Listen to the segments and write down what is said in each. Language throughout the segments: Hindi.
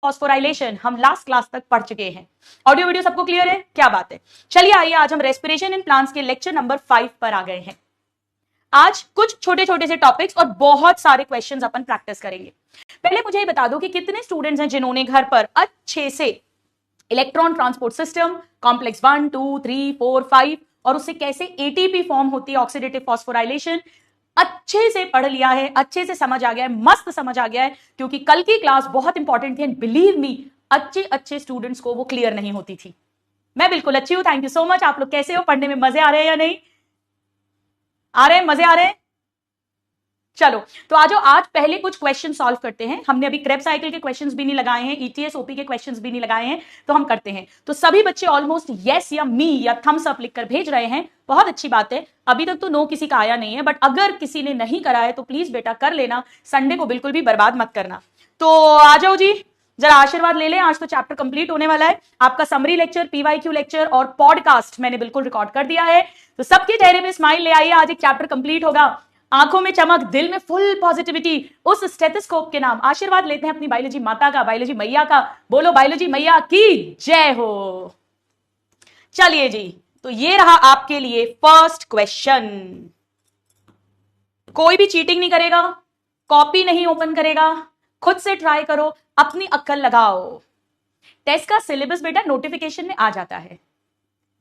फॉस्फोराइलेशन हम लास्ट क्लास तक पढ़ चुके हैं। ऑडियो वीडियो सबको क्लियर है? क्या बात है। चलिए आइए आज हम रेस्पिरेशन इन प्लांट्स के लेक्चर नंबर 5 पर आ गए हैं। आज कुछ छोटे छोटे से टॉपिक्स और बहुत सारे क्वेश्चंस अपन प्रैक्टिस करेंगे। पहले मुझे ये बता दो कि कितने स्टूडेंट्स हैं जिन्होंने घर पर अच्छे से इलेक्ट्रॉन ट्रांसपोर्ट सिस्टम कॉम्प्लेक्स 1 2 3 4 5 और उससे कैसे एटीपी फॉर्म होती है, ऑक्सीडेटिव फॉस्फोराइलेशन, अच्छे से पढ़ लिया है, अच्छे से समझ आ गया है, मस्त समझ आ गया है, क्योंकि कल की क्लास बहुत इंपॉर्टेंट थी एंड बिलीव मी अच्छे अच्छे स्टूडेंट्स को वो क्लियर नहीं होती थी। मैं बिल्कुल अच्छी हूं, थैंक यू सो मच। आप लोग कैसे हो? पढ़ने में मजे आ रहे हैं या नहीं आ रहे हैं? मजे आ रहे हैं? चलो तो आज पहले कुछ क्वेश्चन सॉल्व करते हैं। हमने अभी क्रेब साइकिल के क्वेश्चंस भी नहीं लगाए हैं, ईटीएस ओपी के क्वेश्चंस भी नहीं लगाए हैं, तो हम करते हैं। तो सभी बच्चे ऑलमोस्ट यस या मी या थम्स अप लिखकर भेज रहे हैं, बहुत अच्छी बात है। अभी तक तो नो किसी का आया नहीं है, बट अगर किसी ने नहीं करा है तो प्लीज बेटा कर लेना, संडे को बिल्कुल भी बर्बाद मत करना। तो आ जाओ जी, जरा आशीर्वाद ले लें। आज तो चैप्टर कंप्लीट होने वाला है। आपका समरी लेक्चर, पीवाईक्यू लेक्चर और पॉडकास्ट मैंने बिल्कुल रिकॉर्ड कर दिया है, तो सबके चेहरे में स्माइल ले आइए। आज एक चैप्टर कंप्लीट होगा, आंखों में चमक, दिल में फुल पॉजिटिविटी। उस स्टेथोस्कोप के नाम आशीर्वाद लेते हैं अपनी बायोलॉजी माता का, बायोलॉजी मैया का। बोलो बायोलॉजी मैया की जय हो। चलिए जी, तो ये रहा आपके लिए फर्स्ट क्वेश्चन। कोई भी चीटिंग नहीं करेगा, कॉपी नहीं ओपन करेगा, खुद से ट्राई करो, अपनी अक्ल लगाओ। टेस्ट का सिलेबस बेटा नोटिफिकेशन में आ जाता है।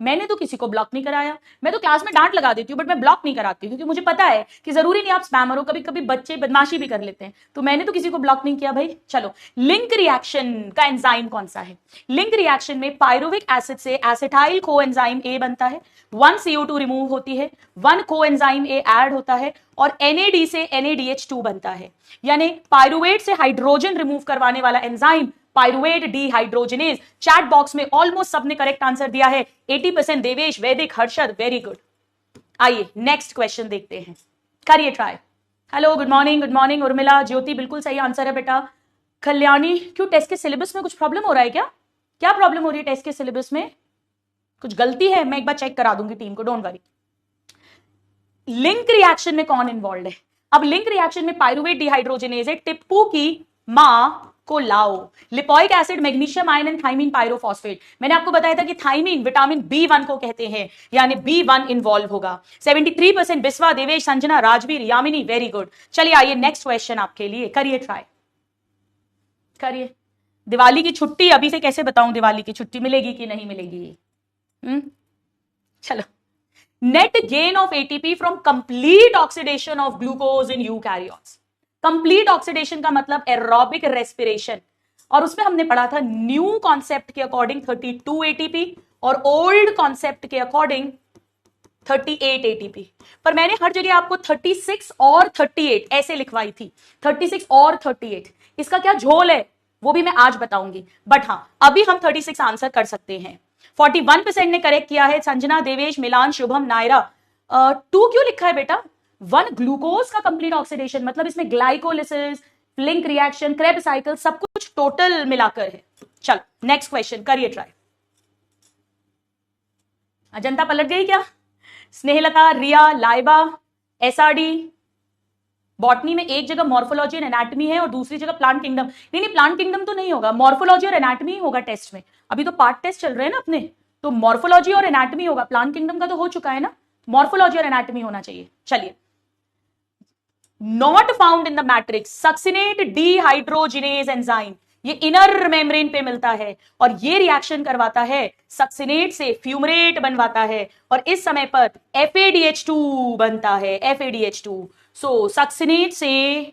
मैंने तो किसी को ब्लॉक नहीं कराया, मैं तो क्लास में डांट लगा देती हूँ, बट मैं ब्लॉक नहीं कराती, क्योंकि मुझे पता है कि जरूरी नहीं आप स्पैमर हो, कभी कभी बच्चे बदमाशी भी कर लेते हैं, तो मैंने तो किसी को ब्लॉक नहीं किया भाई। चलो, लिंक रिएक्शन का एंजाइम कौन सा है? लिंक रिएक्शन में पायरुविक एसिड से एसिटाइल कोएंजाइम ए बनता है, 1 CO2 रिमूव होती है, 1 कोएंजाइम ए ऐड होता है और NAD से NADH2 बनता है। यानी पायरुवेट से हाइड्रोजन रिमूव करवाने वाला enzyme pyruvate dehydrogenase. Chat box में ऑलमोस्ट सबने करेक्ट आंसर दिया है, 80%। Devesh, Vaidik, Harshad, very good. आइए नेक्स्ट क्वेश्चन देखते हैं, करिए try. Hello, good morning Urmila, Jyoti, बिल्कुल सही आंसर है बेटा। कल्याणी, क्यों टेस्ट के सिलेबस में कुछ प्रॉब्लम हो रहा है? क्या प्रॉब्लम हो रही है टेस्ट के सिलेबस में? कुछ गलती है? मैं एक बार चेक करा दूंगी टीम को, डोंट वरी। लिंक रिएक्शन में कौन इन्वॉल्व है? अब लिंक रिएक्शन में पायरुवेट डिहाइड्रोजनेज है, टिप्पू की मां को लाओ, lipoic acid, magnesium ion and thiamine pyrophosphate. मैंने आपको बताया था कि थाइमीन विटामिन B1 को कहते हैं, यानी B1 इन्वॉल्व होगा। 73%। Biswa, Devesh, Sanjana, Rajveer, Yamini, very good. चलिए आइए नेक्स्ट क्वेश्चन आपके लिए, करिए ट्राई, करिए। दिवाली की छुट्टी अभी से कैसे बताऊं, दिवाली की छुट्टी मिलेगी कि नहीं मिलेगी? चलो, net gain of ATP from complete oxidation of glucose in eukaryotes। Complete oxidation का मतलब एरोबिक रेस्पिरेशन, और उसमें हमने पढ़ा था न्यू कॉन्सेप्ट के अकॉर्डिंग 32 ATP और ओल्ड कॉन्सेप्ट के अकॉर्डिंग 38 ATP। पर मैंने हर जगह आपको 36 और 38 ऐसे लिखवाई थी, 36 और 38। इसका क्या झोल है वो भी मैं आज बताऊंगी, बट हाँ अभी हम 36 आंसर कर सकते हैं। 41% ने करेक्ट किया है, संजना, देवेश, मिलान, शुभम, नायरा। 2 क्यों लिखा है बेटा? 1 ग्लूकोज का कंप्लीट ऑक्सीडेशन, मतलब इसमें glycolysis, link reaction, Krebs cycle सब कुछ टोटल मिलाकर है। चलो नेक्स्ट क्वेश्चन, करिए ट्राई। अजंता पलट गई क्या? स्नेहलता, रिया, लाइबा, SRD। बॉटनी में एक जगह मॉर्फोलॉजी और एनाटॉमी है और दूसरी जगह प्लांट किंगडम। नहीं, प्लांट किंगडम तो नहीं होगा, मॉर्फोलॉजी और एनाटॉमी होगा टेस्ट में। अभी तो पार्ट टेस्ट चल रहे हैं ना अपने, तो मॉर्फोलॉजी और एनाटॉमी होगा, प्लांट किंगडम का तो हो चुका है ना, मॉर्फोलॉजी और एनाटॉमी होना चाहिए। चलिए, not found in the matrix succinate dehydrogenase enzyme, ये इनर मेम्ब्रेन पे मिलता है और ये रिएक्शन करवाता है सक्सिनेट से फ्यूमरेट बनवाता है, और इस समय पर FADH2 बनता है, FADH2। सो सक्सिनेट से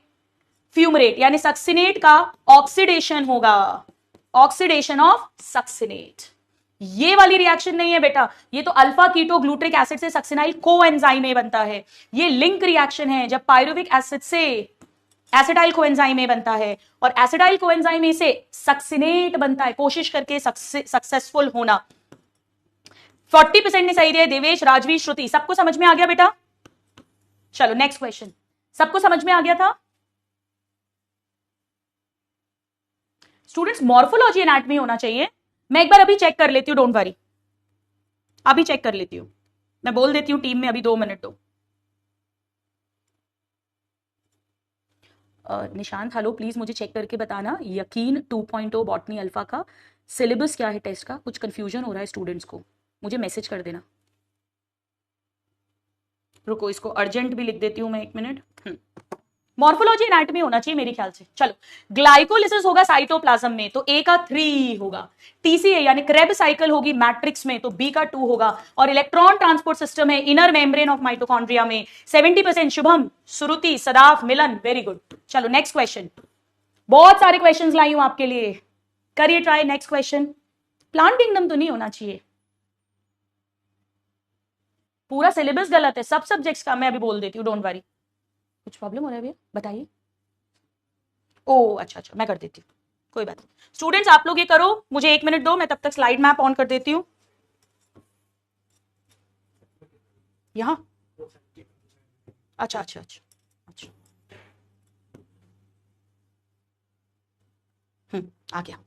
फ्यूमरेट, यानी सक्सिनेट का ऑक्सीडेशन होगा, ऑक्सीडेशन ऑफ सक्सिनेट। ये वाली रिएक्शन नहीं है बेटा, ये तो अल्फा कीटो ग्लूट्रिक एसिड से सक्सिनाइल कोएंजाइम ए बनता है। ये लिंक रिएक्शन है, जब पायरुविक एसिड से एसिटाइल कोएंजाइम ए बनता है और एसिटाइल कोएंजाइम ए से सक्सिनेट बनता है। कोशिश करके सक्सेसफुल होना। 40% ने सही दिया, देवेश, राजवी, श्रुति। सबको समझ में आ गया बेटा? चलो नेक्स्ट क्वेश्चन, सबको समझ में आ गया था? स्टूडेंट्स, मॉर्फोलॉजी एनाटॉमी होना चाहिए। मैं एक बार अभी चेक कर लेती हूँ, डोंट वरी, अभी चेक कर लेती हूँ। मैं बोल देती हूँ टीम में, अभी 2 मिनट दो। निशांत हेलो, प्लीज मुझे चेक करके बताना यकीन 2.0 बॉटनी अल्फा का सिलेबस क्या है टेस्ट का, कुछ कंफ्यूजन हो रहा है स्टूडेंट्स को, मुझे मैसेज कर देना। रुको इसको अर्जेंट भी लिख देती हूं मैं, 1 मिनट। मॉर्फोलॉजी एनाटॉमी होना चाहिए मेरे ख्याल से। चलो, ग्लाइकोलिसिस होगा साइटोप्लाज्म में तो ए का 3 होगा, टीसीए यानी क्रेब साइकिल होगी मैट्रिक्स में तो बी का 2 होगा, और इलेक्ट्रॉन ट्रांसपोर्ट सिस्टम है इनर मेम्ब्रेन ऑफ माइटोकॉन्ड्रिया में 70%। शुभम, श्रुति, सदाफ, मिलन, वेरी गुड। चलो नेक्स्ट क्वेश्चन, बहुत सारे क्वेश्चंस लाई हूं आपके लिए, करिए try. Next question, plant kingdom तो नहीं होना चाहिए, पूरा सिलेबस गलत है सब सब्जेक्ट्स का, मैं अभी बोल देती हूँ, डोंट वरी। कुछ प्रॉब्लम हो रहा है भैया, बताइए। ओ अच्छा अच्छा, मैं कर देती हूँ, कोई बात नहीं। स्टूडेंट्स आप लोग ये करो, मुझे 1 मिनट दो, मैं तब तक स्लाइड मैप ऑन कर देती हूँ। यहां अच्छा अच्छा अच्छा अच्छा, आ गया।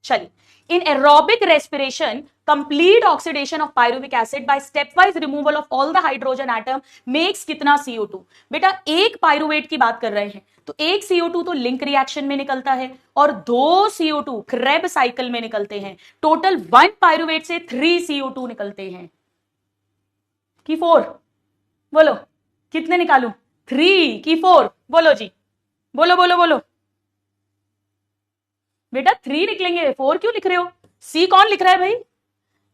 चलिए, in aerobic respiration complete oxidation of pyruvic acid by step wise removal of all the hydrogen atom makes कितना CO2। बेटा एक पायरुवेट की बात कर रहे हैं तो एक CO2 तो लिंक रिएक्शन में निकलता है और 2 CO2 क्रेब साइकिल में निकलते हैं। टोटल 1 पायरुवेट से 3 CO2 निकलते हैं कि 4? बोलो कितने निकालूं, 3 की 4? बोलो जी, बोलो बोलो बोलो। बेटा 3 निकलेंगे, 4 क्यों लिख रहे हो? सी कौन लिख रहा है भाई?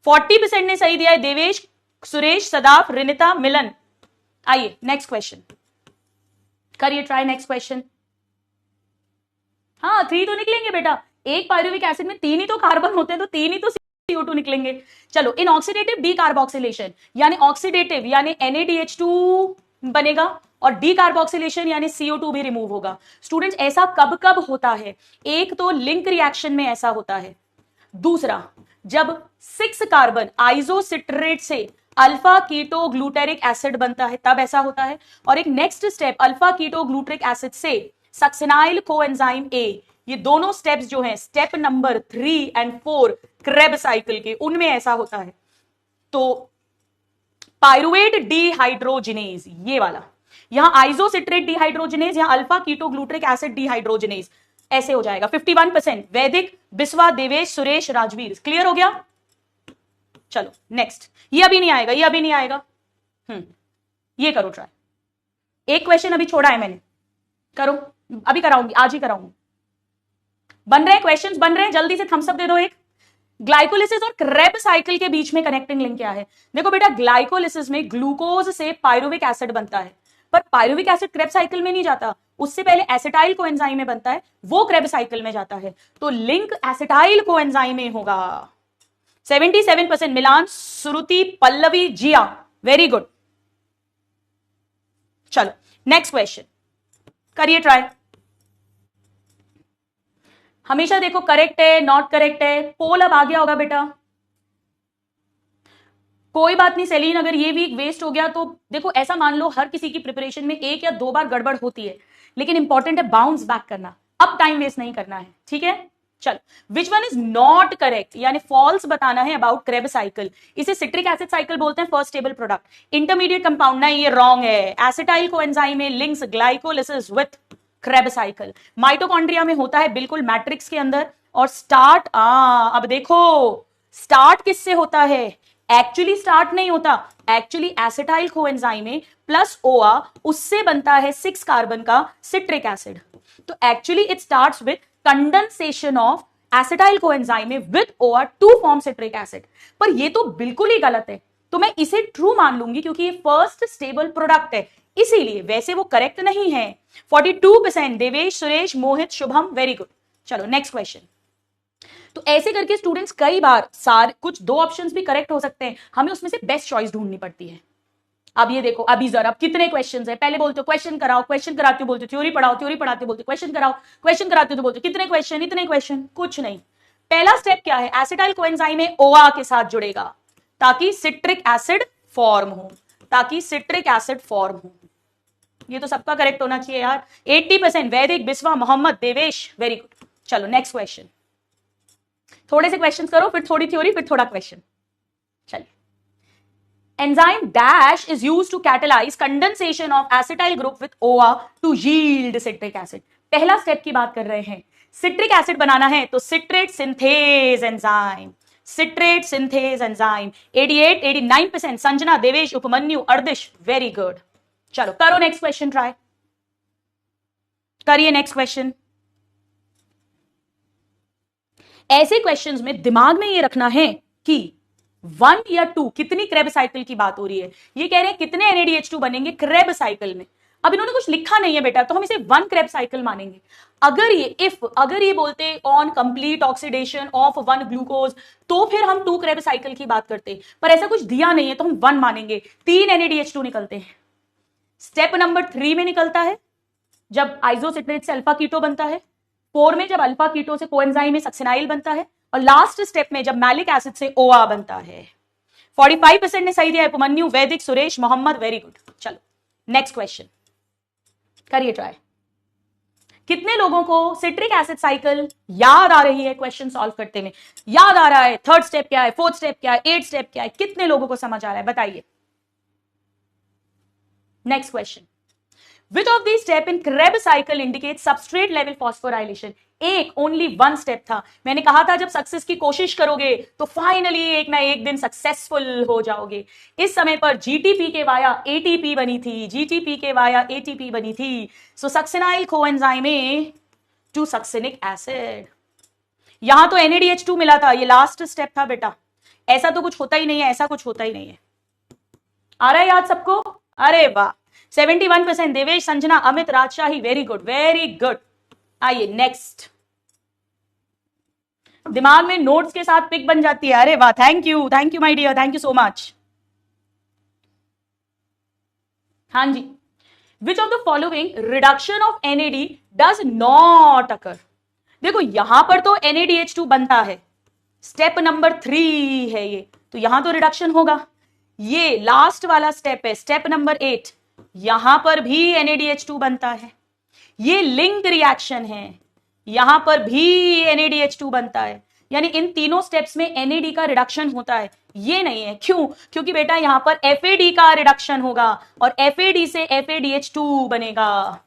40% ने सही दिया है, देवेश, सुरेश, सदाफ, रिनिता, मिलन। आइए नेक्स्ट क्वेश्चन करिए ट्राई। नेक्स्ट क्वेश्चन, हाँ 3 तो निकलेंगे बेटा, एक पायरुविक एसिड में 3 ही तो कार्बन होते हैं तो 3 ही तो CO2 निकलेंगे। चलो, इन ऑक्सीडेटिव डीकार्बोक्सिलेशन यानी ऑक्सीडेटिव यानी NADH2 बनेगा और डीकार्बोक्सिलेशन यानी CO2 भी रिमूव होगा। स्टूडेंट्स ऐसा कब कब होता है? एक तो लिंक रिएक्शन में ऐसा होता है, दूसरा जब 6 कार्बन आइसोसिट्रेट से अल्फा कीटो ग्लूटेरिक एसिड बनता है तब ऐसा होता है, और एक नेक्स्ट स्टेप अल्फा कीटो ग्लूटेरिक एसिड से सक्सिनाइल कोएंजाइम A, ये दोनों स्टेप्स जो हैं स्टेप नंबर 3 और 4 क्रेब साइकिल के, उनमें ऐसा होता है। तो पायरुवेट डिहाइड्रोजिनेज ये वाला, यहां आइसोसिट्रेट डिहाइड्रोजिनेज, यहां अल्फा कीटो ग्लूटेरिक एसिड डिहाइड्रोजिनेज, ऐसे हो जाएगा। 51%। वैदिक, बिस्वा, देवेश, सुरेश, राजवीर, क्लियर हो गया? चलो नेक्स्ट, ये अभी नहीं आएगा, ये अभी नहीं आएगा। ये करो ट्राई, एक क्वेश्चन अभी छोड़ा है मैंने, करो, अभी कराऊंगी, आज ही कराऊंगी। बन रहे हैं क्वेश्चंस, बन रहे हैं, जल्दी से थम्स अप दे दो एक। ग्लाइकोलिसिस और क्रेब साइकिल के बीच में कनेक्टिंग लिंक क्या है? देखो बेटा, ग्लाइकोलिसिस में ग्लूकोज से पायरुविक एसिड बनता है, पर पायरुविक एसिड क्रेब साइकिल में नहीं जाता, उससे पहले एसिटाइल कोएंजाइम में बनता है, वो क्रेब साइकिल में जाता है, तो लिंक एसिटाइल कोएंजाइम में होगा। 77%। मिलान, श्रुति, पल्लवी, जिया, वेरी गुड। चलो नेक्स्ट क्वेश्चन करिए ट्राई। हमेशा देखो करेक्ट है नॉट करेक्ट है, पोल अब आ गया होगा बेटा, कोई बात नहीं सेलिन, अगर ये वीक वेस्ट हो गया तो देखो ऐसा मान लो हर किसी की प्रिपरेशन में 1 या 2 बार गड़बड़ होती है, लेकिन इंपॉर्टेंट है बाउंस बैक करना, अब टाइम वेस्ट नहीं करना है, ठीक है? चलो, which one is not correct यानी फॉल्स बताना है अबाउट क्रेब साइकिल। इसे सिट्रिक एसिड साइकिल बोलते हैं, first stable product. Intermediate compound, नहीं ये रॉन्ग है, एसिटाइल कोएंजाइम में links glycolysis with Krebs cycle. Mitochondria में होता है बिल्कुल मैट्रिक्स के अंदर, और स्टार्ट अब देखो स्टार्ट किससे होता है? एक्चुअली स्टार्ट नहीं होता, एक्चुअली एसिटाइल कोएंजाइम में प्लस OA, उससे बनता है 6 कार्बन का सिट्रिक एसिड, तो actually it starts with condensation of acetyl coenzyme में with OA to form citric acid. पर ये तो बिल्कुल ही गलत है, तो मैं इसे ट्रू मान लूंगी क्योंकि ये फर्स्ट स्टेबल प्रोडक्ट है, इसीलिए। वैसे वो करेक्ट नहीं है। 42%। देवेश, सुरेश, मोहित, शुभम, वेरी गुड। चलो नेक्स्ट क्वेश्चन। तो ऐसे करके स्टूडेंट्स कई बार सारे कुछ 2 ऑप्शंस भी करेक्ट हो सकते हैं, हमें उसमें से बेस्ट चॉइस ढूंढनी पड़ती है। अब ये देखो, अभी जरा कितने क्वेश्चंस है, पहले बोलते हो क्वेश्चन कराओ, क्वेश्चन कराते हो बोलते हो थ्योरी पढ़ाओ, थ्योरी पढ़ाते हो बोलते हो क्वेश्चन कराओ, क्वेश्चन कराते हो तो बोलते हो कितने क्वेश्चन, इतने क्वेश्चन, कुछ नहीं। पहला स्टेप क्या है? एसिटाइल कोएंजाइम में OA के साथ जुड़ेगा ताकि सिट्रिक एसिड फॉर्म हो, ताकि सिट्रिक एसिड फॉर्म हो। ये तो सबका करेक्ट होना चाहिए यार। 80%। वैदिक, बिस्वा, मोहम्मद, देवेश, वेरी गुड। चलो नेक्स्ट क्वेश्चन, थोड़े से क्वेश्चन करो, फिर थोड़ी थ्योरी, फिर थोड़ा क्वेश्चन। चलिए, enzyme dash is used to catalyse condensation of acetyl group with OA to yield citric acid. पहला स्टेप की बात कर रहे हैं, सिट्रिक एसिड बनाना है तो citrate synthase enzyme, citrate synthase enzyme 88 89%। Sanjana, Devesh, Upmanyu, Ardish, very good. चलो करो नेक्स्ट क्वेश्चन ट्राई, करिए नेक्स्ट क्वेश्चन। ऐसे क्वेश्चंस में दिमाग में ये रखना है कि 1 या 2 कितनी क्रेब साइकिल की बात हो रही है। ये कह रहे हैं कितने NADH2 बनेंगे क्रेब साइकिल में। अब इन्होंने कुछ लिखा नहीं है बेटा, तो हम इसे 1 क्रेब साइकिल मानेंगे। अगर ये बोलते on complete oxidation of 1 glucose तो फिर हम 2 क्रेब साइकिल की बात करते, पर ऐसा कुछ दिया नहीं है तो हम 1 मानेंगे। 3 NADH2 निकलते हैं। स्टेप नंबर 3 में निकलता है जब आइसोसिट्रेट से अल्फा कीटो बनता है, 4 में जब अल्फा कीटो से कोएंजाइम में सक्सिनाइल बनता है, और लास्ट स्टेप में जब मैलिक एसिड से OA बनता है। 45% ने सही दिया, उपमन्यु, वैदिक, सुरेश, मोहम्मद, वेरी गुड। चलो नेक्स्ट क्वेश्चन करिए ट्राई। कितने लोगों को सिट्रिक एसिड साइकिल याद आ रही है? क्वेश्चन सॉल्व करते में याद आ रहा है? 3rd स्टेप क्या है, 4th स्टेप क्या है, 8th स्टेप क्या है? कितने लोगों को समझ आ रहा है बताइए। Next question, Which of these step in Krebs cycle indicates substrate level phosphorylation? Only 1 step था। मैंने कहा था जब सक्सेस की कोशिश करोगे तो फाइनली एक ना एक दिन सक्सेसफुल हो जाओगे। इस समय पर GTP के वाया ATP बनी थी, GTP के वाया ATP बनी थी। So succinyl coenzyme to succinic acid. यहां तो NADH2 मिला था, ये लास्ट स्टेप था बेटा। ऐसा तो कुछ होता ही नहीं है, ऐसा कुछ होता ही नहीं है। आ रहा है याद सबको? अरे वाह, 71%। देवेश, संजना, अमित, राजशाही, वेरी गुड वेरी गुड। आइए नेक्स्ट। दिमाग में नोट्स के साथ पिक बन जाती है। अरे वाह, thank you my dear, thank you so much. हाँ जी, which of the following reduction of NAD does not occur? देखो यहां पर तो NADH2 बनता है, स्टेप नंबर 3 है ये, तो यहां तो रिडक्शन होगा। ये लास्ट वाला स्टेप है, स्टेप नंबर 8, यहां पर भी NADH2 बनता है। ये लिंक रिएक्शन है, यहां पर भी NADH2 बनता है। यानी इन तीनों स्टेप्स में NAD का रिडक्शन होता है। ये नहीं है, क्यों? क्योंकि बेटा यहां पर FAD का रिडक्शन होगा और FAD से FADH2 बनेगा।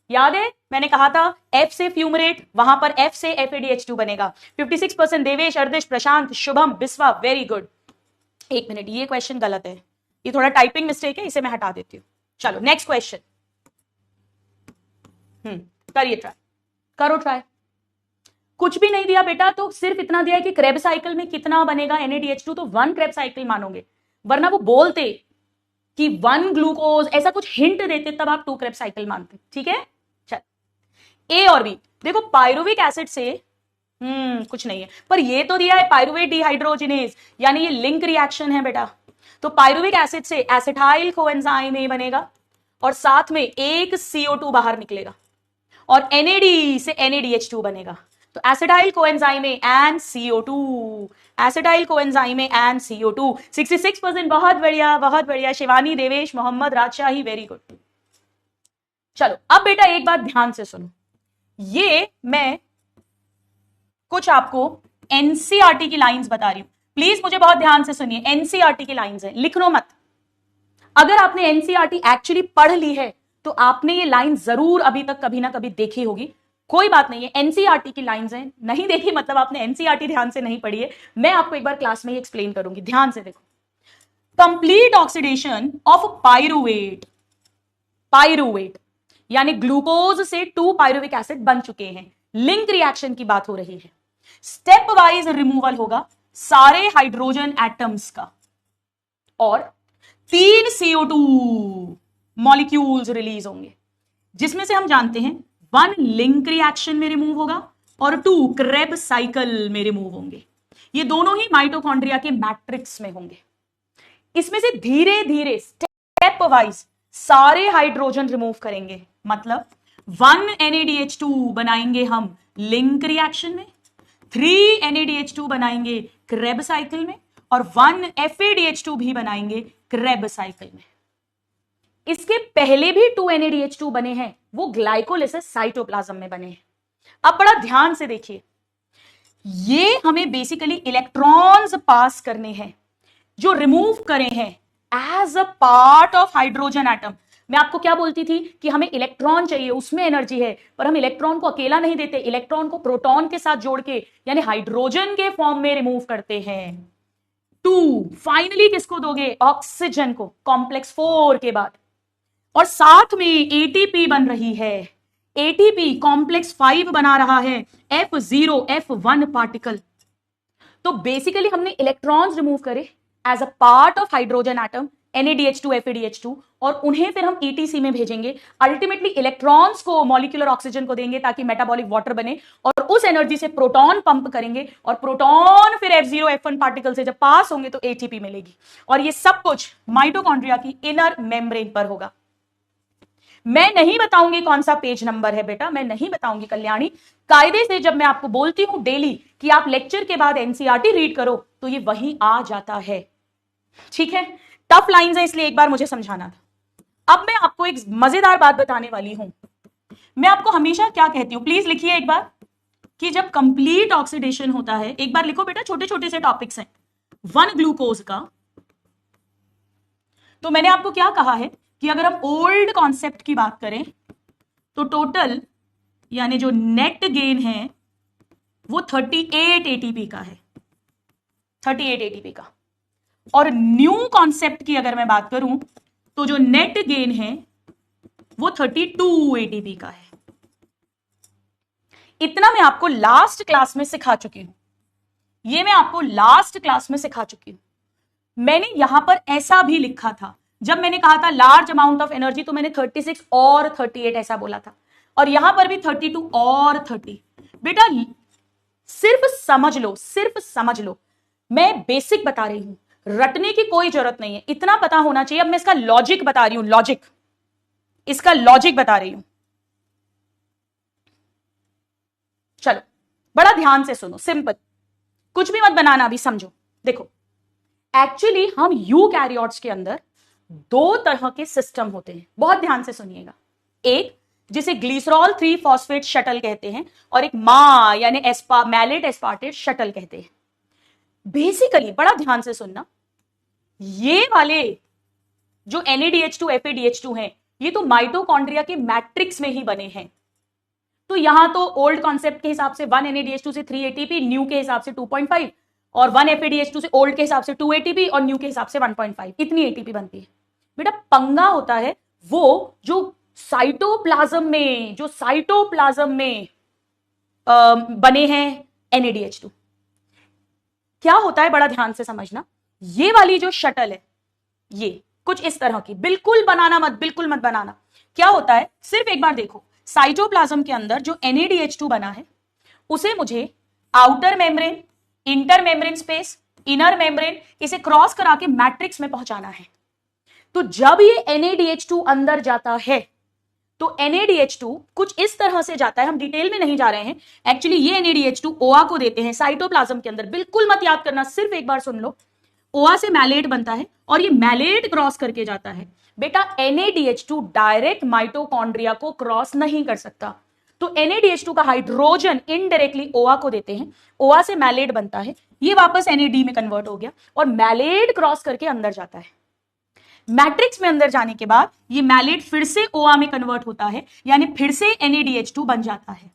याद है मैंने कहा था F से फ्यूमरेट, वहां पर F से FADH2 बनेगा। 56% देवेश, अर्दिश, प्रशांत, शुभम, बिस्वा, वेरी गुड। एक मिनट, ये क्वेश्चन गलत है, ये थोड़ा टाइपिंग मिस्टेक है, इसे मैं हटा देती हूँ। चलो नेक्स्ट क्वेश्चन, करिए ट्राई, करो ट्राई। कुछ भी नहीं दिया बेटा, तो सिर्फ इतना दिया है कि क्रेब साइकिल में कितना बनेगा NADH2, तो 1 क्रेब साइकिल मानोगे, वरना वो बोलते कि 1 ग्लूकोज, ऐसा कुछ हिंट देते तब आप 2 क्रेब साइकिल मानते। ठीक है, चल A और B। देखो पायरुविक एसिड से कुछ नहीं है, पर ये तो दिया है पायरुवेट डिहाइड्रोजिनेज, यानी ये लिंक रिएक्शन है बेटा। तो पायरुविक एसिड से एसिटाइल कोएंजाइम A बनेगा और साथ में एक CO2 बाहर निकलेगा, और NAD से NADH2 बनेगा। तो acetyl coenzyme A and CO2, acetyl coenzyme A and CO2। 66%, बहुत बढ़िया बहुत बढ़िया। शिवानी, देवेश, मोहम्मद, राजशाही, वेरी गुड। चलो अब बेटा एक बात ध्यान से सुनो, ये मैं कुछ आपको NCERT की लाइंस बता रही हूं, प्लीज मुझे बहुत ध्यान से सुनिए। NCERT की लाइंस है, लिखनो मत। अगर आपने NCERT एक्चुअली पढ़ ली है तो आपने ये लाइन जरूर अभी तक कभी ना कभी देखी होगी, कोई बात नहीं है, NCERT की लाइंस हैं। नहीं देखी मतलब आपने NCERT ध्यान से नहीं पढ़ी है, मैं आपको एक बार क्लास में ही एक्सप्लेन करूंगी, ध्यान से देखो। कंप्लीट ऑक्सीडेशन ऑफ पायरुवेट यानी ग्लूकोज से 2 पायरुविक एसिड बन चुके हैं, लिंक रिएक्शन की बात हो रही है। स्टेप वाइज रिमूवल होगा सारे हाइड्रोजन एटम्स का, और 3 CO2 मॉलिक्यूल्स रिलीज होंगे, जिसमें से हम जानते हैं 1 लिंक रिएक्शन में रिमूव होगा और 2 क्रेब साइकिल में रिमूव होंगे। ये दोनों ही माइटोकॉन्ड्रिया के मैट्रिक्स में होंगे। इसमें से धीरे धीरे स्टेप वाइज सारे हाइड्रोजन रिमूव करेंगे, मतलब 1 NADH2 बनाएंगे हम लिंक रिएक्शन में, 3 NADH2 बनाएंगे क्रेब साइकिल में, और 1 FADH2 भी बनाएंगे क्रेब साइकिल में। इसके पहले भी 2 NADH2 बने हैं, वो ग्लाइकोलिसिस साइटोप्लाज्म में बने हैं। अब बड़ा ध्यान से देखिए, ये हमें बेसिकली इलेक्ट्रॉन्स पास करने हैं, जो रिमूव करे हैं as a part of hydrogen atom. मैं आपको क्या बोलती थी कि हमें इलेक्ट्रॉन चाहिए, उसमें एनर्जी है, पर हम इलेक्ट्रॉन को अकेला नहीं देते, इलेक्ट्रॉन को प्रोटॉन के साथ जोड़ के यानी हाइड्रोजन के फॉर्म में रिमूव करते हैं। 2 फाइनली किसको दोगे? ऑक्सीजन को, कॉम्प्लेक्स 4 के बाद। और साथ में एटीपी बन रही है, एटीपी कॉम्प्लेक्स 5 बना रहा है, F0 F1 पार्टिकल। तो बेसिकली हमने इलेक्ट्रॉन्स रिमूव करे as a part of hydrogen atom NADH2 FADH2 और उन्हें फिर हम ETC में भेजेंगे। अल्टीमेटली इलेक्ट्रॉन्स को मॉलिक्यूलर ऑक्सीजन को देंगे ताकि मेटाबॉलिक वाटर बने और उस एनर्जी से प्रोटॉन पंप करेंगे और प्रोटॉन फिर F0 F1 पार्टिकल से जब पास होंगे तो ATP मिलेगी। और ये सब कुछ माइटोकॉन्ड्रिया की इनर मेम्ब्रेन पर होगा। मैं नहीं बताऊंगी कौन सा पेज नंबर है बेटा, मैं नहीं बताऊंगी कल्याणी। कायदे से जब मैं आपको बोलती हूं डेली कि आप लेक्चर के बाद NCERT रीड करो तो ये वही आ जाता है। ठीक है, टफ लाइंस है इसलिए एक बार मुझे समझाना था। अब मैं आपको एक मजेदार बात बताने वाली हूं। मैं आपको हमेशा क्या कहती हूं, प्लीज लिखिए एक बार कि जब कंप्लीट ऑक्सीडेशन होता है, एक बार लिखो बेटा, छोटे छोटे से टॉपिक्स हैं 1 ग्लूकोज का। तो मैंने आपको क्या कहा है कि अगर हम ओल्ड कॉन्सेप्ट की बात करें तो टोटल यानी जो नेट गेन है वो 38 एटीपी का है, 38 एटीपी का। और न्यू कॉन्सेप्ट की अगर मैं बात करूं तो जो नेट गेन है वो 32 एटीपी का है। इतना मैं आपको लास्ट क्लास में सिखा चुकी हूं, ये मैं आपको लास्ट क्लास में सिखा चुकी हूं। मैंने यहां पर ऐसा भी लिखा था, जब मैंने कहा था लार्ज अमाउंट ऑफ एनर्जी तो मैंने 36 और 38 ऐसा बोला था, और यहां पर भी 32 और 30। बेटा सिर्फ समझ लो, सिर्फ समझ लो, मैं बेसिक बता रही हूं, रटने की कोई जरूरत नहीं है, इतना पता होना चाहिए। अब मैं इसका लॉजिक बता रही हूं, लॉजिक, इसका लॉजिक बता रही हूं। चलो बड़ा ध्यान से सुनो, सिंपल, कुछ भी मत बनाना, अभी समझो। देखो एक्चुअली हम यूकैरियोट्स के अंदर 2 तरह के सिस्टम होते हैं, बहुत ध्यान से सुनिएगा। एक जिसे ग्लिसरॉल 3 फॉस्फेट शटल कहते हैं और एक मा यानी मैलेट एस्पार्टेट शटल कहते हैं। बेसिकली बड़ा ध्यान से सुनना, ये वाले जो NADH2 FADH2 हैं ये तो माइटोकॉन्ड्रिया के मैट्रिक्स में ही बने हैं। तो यहां तो ओल्ड कॉन्सेप्ट के हिसाब से 1 NADH2 से 3 ATP, न्यू के हिसाब से 2.5, और 1 FADH2 से ओल्ड के हिसाब से 2 ATP और न्यू के हिसाब से 1.5, इतनी ATP बनती है। बेटा पंगा होता है वो जो साइटोप्लाज्म में, जो साइटोप्लाज्म में बने हैं NADH2। क्या होता है बड़ा ध्यान से समझना, ये वाली जो शटल है ये कुछ इस तरह की, बिल्कुल बनाना मत, बिल्कुल मत बनाना। क्या होता है सिर्फ एक बार देखो, साइटोप्लाज्म के अंदर जो NADH2 बना है उसे मुझे outer membrane, inter membrane space, inner membrane, इसे क्रॉस करा के मैट्रिक्स में पहुंचाना है। तो जब ये NADH2 अंदर जाता है तो NADH2 कुछ इस तरह से जाता है, हम डिटेल में नहीं जा रहे हैं। एक्चुअली ये NADH2 OA को देते हैं साइटोप्लाज्म के अंदर, बिल्कुल मत याद करना, सिर्फ एक बार सुन लो। OA से मैलेट बनता है और ये मैलेट क्रॉस करके जाता है। बेटा NADH2 डायरेक्ट माइटोकॉन्ड्रिया को क्रॉस नहीं कर सकता, तो NADH2 का हाइड्रोजन इनडायरेक्टली OA को देते हैं, OA से मैलेट बनता है, ये वापस NAD में कन्वर्ट हो गया और मैलेट क्रॉस करके अंदर जाता है। मैट्रिक्स में अंदर जाने के बाद ये मैलेट फिर से OA में कन्वर्ट होता है, यानी फिर से NADH2 बन जाता है,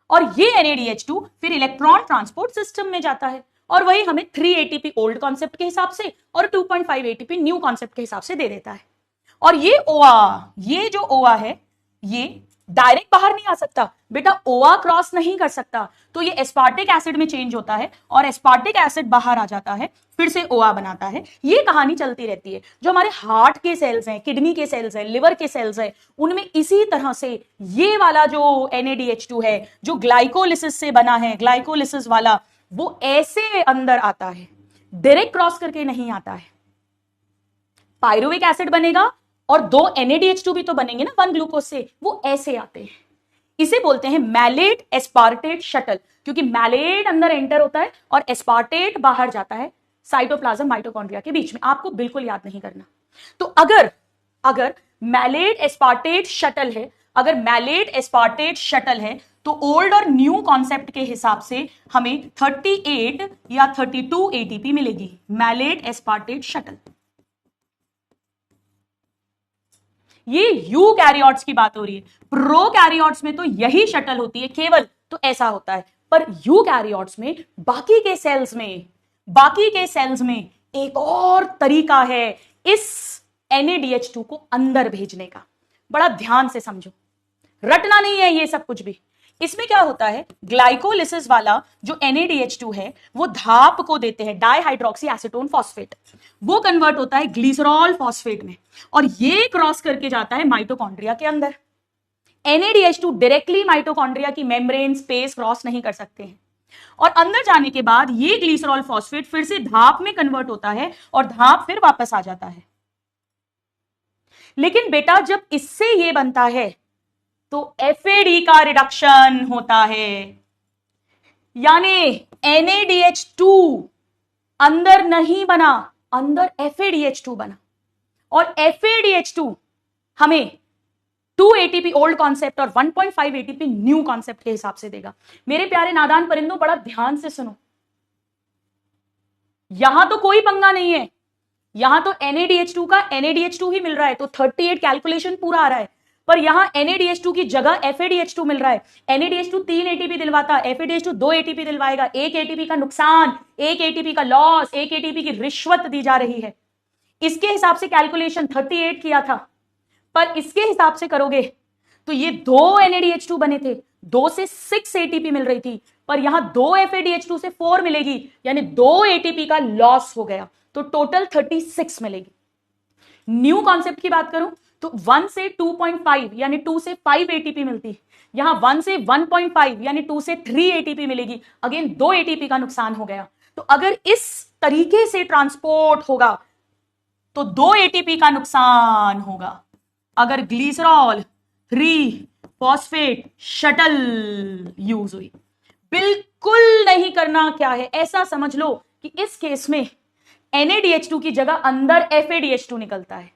और ये NADH2 फिर इलेक्ट्रॉन ट्रांसपोर्ट सिस्टम में जाता है और वही हमें 3 ATP ओल्ड कॉन्सेप्ट के हिसाब से और 2.5 ATP न्यू कॉन्सेप्ट के हिसाब से दे देता है। और ये OA, ये जो OA है ये डायरेक्ट बाहर नहीं आ सकता बेटा, OA क्रॉस नहीं कर सकता, तो ये एस्पार्टिक एसिड में चेंज होता है और एस्पार्टिक एसिड बाहर आ जाता है, फिर से OA बनाता है। ये कहानी चलती रहती है। जो हमारे हार्ट के सेल्स हैं, किडनी के सेल्स हैं, लिवर के सेल्स हैं, उनमें इसी तरह से ये वाला जो NADH2 है जो ग्लाइकोलिसिस से बना है, ग्लाइकोलिसिस वाला, वो ऐसे अंदर आता है, डायरेक्ट क्रॉस करके नहीं आता है। पायरुविक एसिड बनेगा और 2 NADH2 भी तो बनेंगे ना 1 ग्लूकोज से, वो ऐसे आते हैं। इसे बोलते हैं मैलेट एस्पार्टेट शटल, क्योंकि मैलेट अंदर एंटर होता है और एस्पार्टेट बाहर जाता है साइटोप्लाज्म माइटोकॉन्ड्रिया के बीच में। आपको बिल्कुल याद नहीं करना। तो अगर मैलेट एस्पार्टेट शटल है, अगर मैलेट एस्पार्टेट शटल है तो ओल्ड और न्यू कॉन्सेप्ट के हिसाब से हमें 38 या 32 ATP मिलेगी, मैलेट एस्पार्टेट शटल। ये यूकैरियोट्स की बात हो रही है। प्रोकैरियोट्स में तो यही शटल होती है केवल, तो ऐसा होता है। पर यूकैरियोट्स में बाकी के सेल्स में एक और तरीका है इस NADH2 को अंदर भेजने का। बड़ा ध्यान से समझो, रटना नहीं है ये सब कुछ भी। इसमें क्या होता है, ग्लाइकोलिसिस वाला जो NADH2 है वो धाप को देते हैं, डाइहाइड्रोक्सी एसीटोन फॉस्फेट, वो कन्वर्ट होता है ग्लिसरॉल फॉस्फेट में, और ये क्रॉस करके जाता है माइटोकॉन्ड्रिया के अंदर। NADH2 डायरेक्टली माइटोकॉन्ड्रिया की मेम्ब्रेन स्पेस क्रॉस नहीं कर सकते हैं, और अंदर जाने के बाद ये ग्लिसरॉल फॉस्फेट फिर से धाप में कन्वर्ट होता है और धाप फिर वापस आ जाता है। लेकिन बेटा जब इससे ये बनता है तो FAD का रिडक्शन होता है, यानी NADH2 अंदर नहीं बना, अंदर FADH2 बना, और FADH2 हमें 2 ATP ओल्ड कॉन्सेप्ट और 1.5 ATP न्यू कॉन्सेप्ट के हिसाब से देगा। मेरे प्यारे नादान परिंदों, बड़ा ध्यान से सुनो, यहां तो कोई पंगा नहीं है, यहां तो NADH2 का NADH2 ही मिल रहा है, तो 38 कैलकुलेशन पूरा आ रहा है। पर यहां NADH2 की जगह FADH2 मिल रहा है। NADH2 3 ATP दिलवाता, FADH2 2 ATP दिलवाएगा। 1 ATP का नुकसान, 1 ATP का लॉस, 1 ATP की रिश्वत दी जा रही है। इसके हिसाब से कैलकुलेशन 38 किया था, पर इसके हिसाब से करोगे तो ये 2 NADH2 बने थे, 2 से 6 ATP मिल रही थी, पर यहां 2 FADH2 से 4 मिलेगी, यानी 2 ATP का लॉस हो गया, तो टोटल 36 मिलेगी। न्यू कॉन्सेप्ट की बात करूं तो 1 से 2.5 यानी 2 से 5 ATP मिलती, यहां 1 से 1.5 यानी 2 से 3 ATP मिलेगी, अगेन 2 ATP का नुकसान हो गया। तो अगर इस तरीके से ट्रांसपोर्ट होगा तो 2 ATP का नुकसान होगा। अगर ग्लिसरॉल 3 फॉस्फेट शटल यूज हुई, बिल्कुल नहीं करना क्या है, ऐसा समझ लो कि इस केस में NADH2 की जगह अंदर FADH2 निकलता है,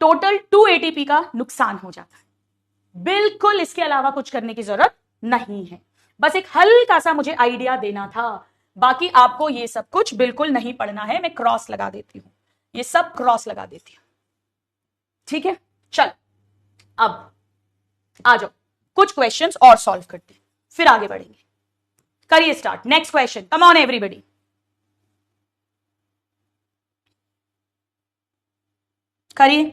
टोटल 2 ATP का नुकसान हो जाता है। बिल्कुल इसके अलावा कुछ करने की जरूरत नहीं है, बस एक हल्का सा मुझे आइडिया देना था। बाकी आपको ये सब कुछ बिल्कुल नहीं पढ़ना है, मैं क्रॉस लगा देती हूं, ये सब क्रॉस लगा देती हूं, ठीक है। चल अब आ जाओ, कुछ क्वेश्चंस और सॉल्व करते हैं, फिर आगे बढ़ेंगे। करिए start, next question, come on everybody. करिए।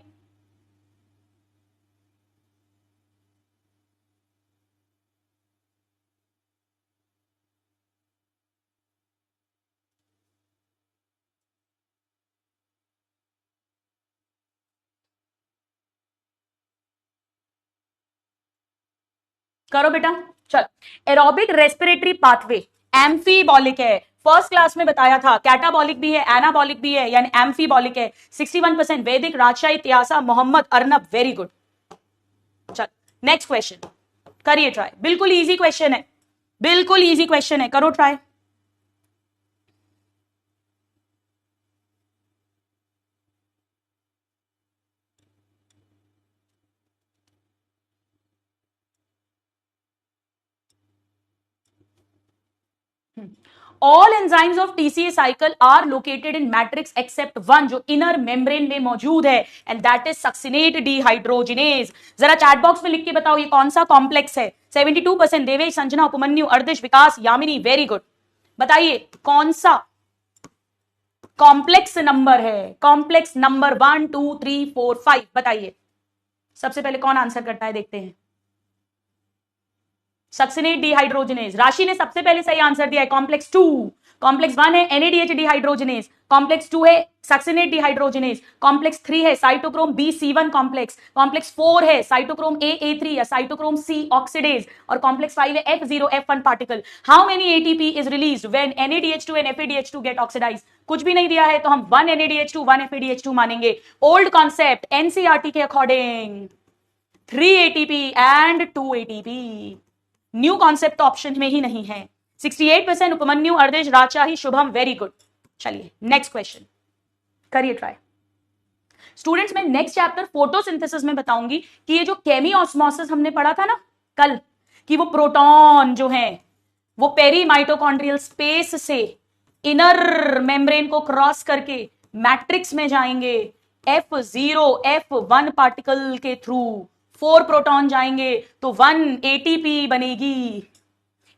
करो बेटा, चल। एरोबिक रेस्पिरेटरी पाथवे एम्फीबॉलिक है, फर्स्ट क्लास में बताया था, कैटाबॉलिक भी है, एनाबॉलिक भी है, यानी एम्फीबॉलिक है। 61% वैदिक, राजशाही, त्यासा, मोहम्मद, अर्नब, वेरी गुड। चल नेक्स्ट क्वेश्चन करिए ट्राई, बिल्कुल इजी क्वेश्चन है, बिल्कुल इजी क्वेश्चन है, करो try. All enzymes of TCA cycle are located in matrix except one, जो inner membrane में मौजूद है, and that is succinate dehydrogenase। जरा चैट बॉक्स में लिख के बताओ ये कौन सा कॉम्प्लेक्स है। 72% देवेश, संजना, उपमन्यु, अर्दिश, विकास, यामिनी, वेरी गुड। बताइए कौन सा कॉम्प्लेक्स नंबर है, कॉम्प्लेक्स नंबर 1 2 3 4 5, बताइए सबसे पहले कौन आंसर करता है, देखते हैं। सक्सिनेट डिहाइड्रोजनेज, राशि ने सबसे पहले सही आंसर दिया है, कॉम्प्लेक्स 2। कॉम्प्लेक्स 1 है NADH डिहाइड्रोजनेज, कॉम्प्लेक्स 2 है सक्सिनेट डिहाइड्रोजनेज, कॉम्प्लेक्स 3 है साइटोक्रोम BC1 कॉम्प्लेक्स, कॉम्प्लेक्स 4 है साइटोक्रोम AA3 या साइटोक्रोम C ऑक्सीडेज, और कॉम्प्लेक्स 5 है F0F1 particle. How many ATP is released when NADH2 and FADH2 get oxidised? कुछ भी नहीं दिया है तो हम 1 NADH2 1 FADH2 मानेंगे। ओल्ड कॉन्सेप्ट NCERT के according 3 ATP and 2 ATP। New concept तो ऑप्शन में ही नहीं है। 68% उपमन्यु, अर्देश, राजशाही, शुभम, वेरी गुड। चलिए नेक्स्ट क्वेश्चन करिए ट्राई। स्टूडेंट्स मैं नेक्स्ट चैप्टर फोटोसिंथेसिस में बताऊंगी कि ये जो केमी ऑस्मोसिस हमने पढ़ा था ना कल, कि वो प्रोटॉन जो है वो पेरी माइटोकॉन्ड्रियल स्पेस से इनर मेम्ब्रेन को क्रॉस करके मैट्रिक्स में जाएंगे, F1 पार्टिकल के थ्रू 4 प्रोटॉन जाएंगे तो 1 एटीपी बनेगी।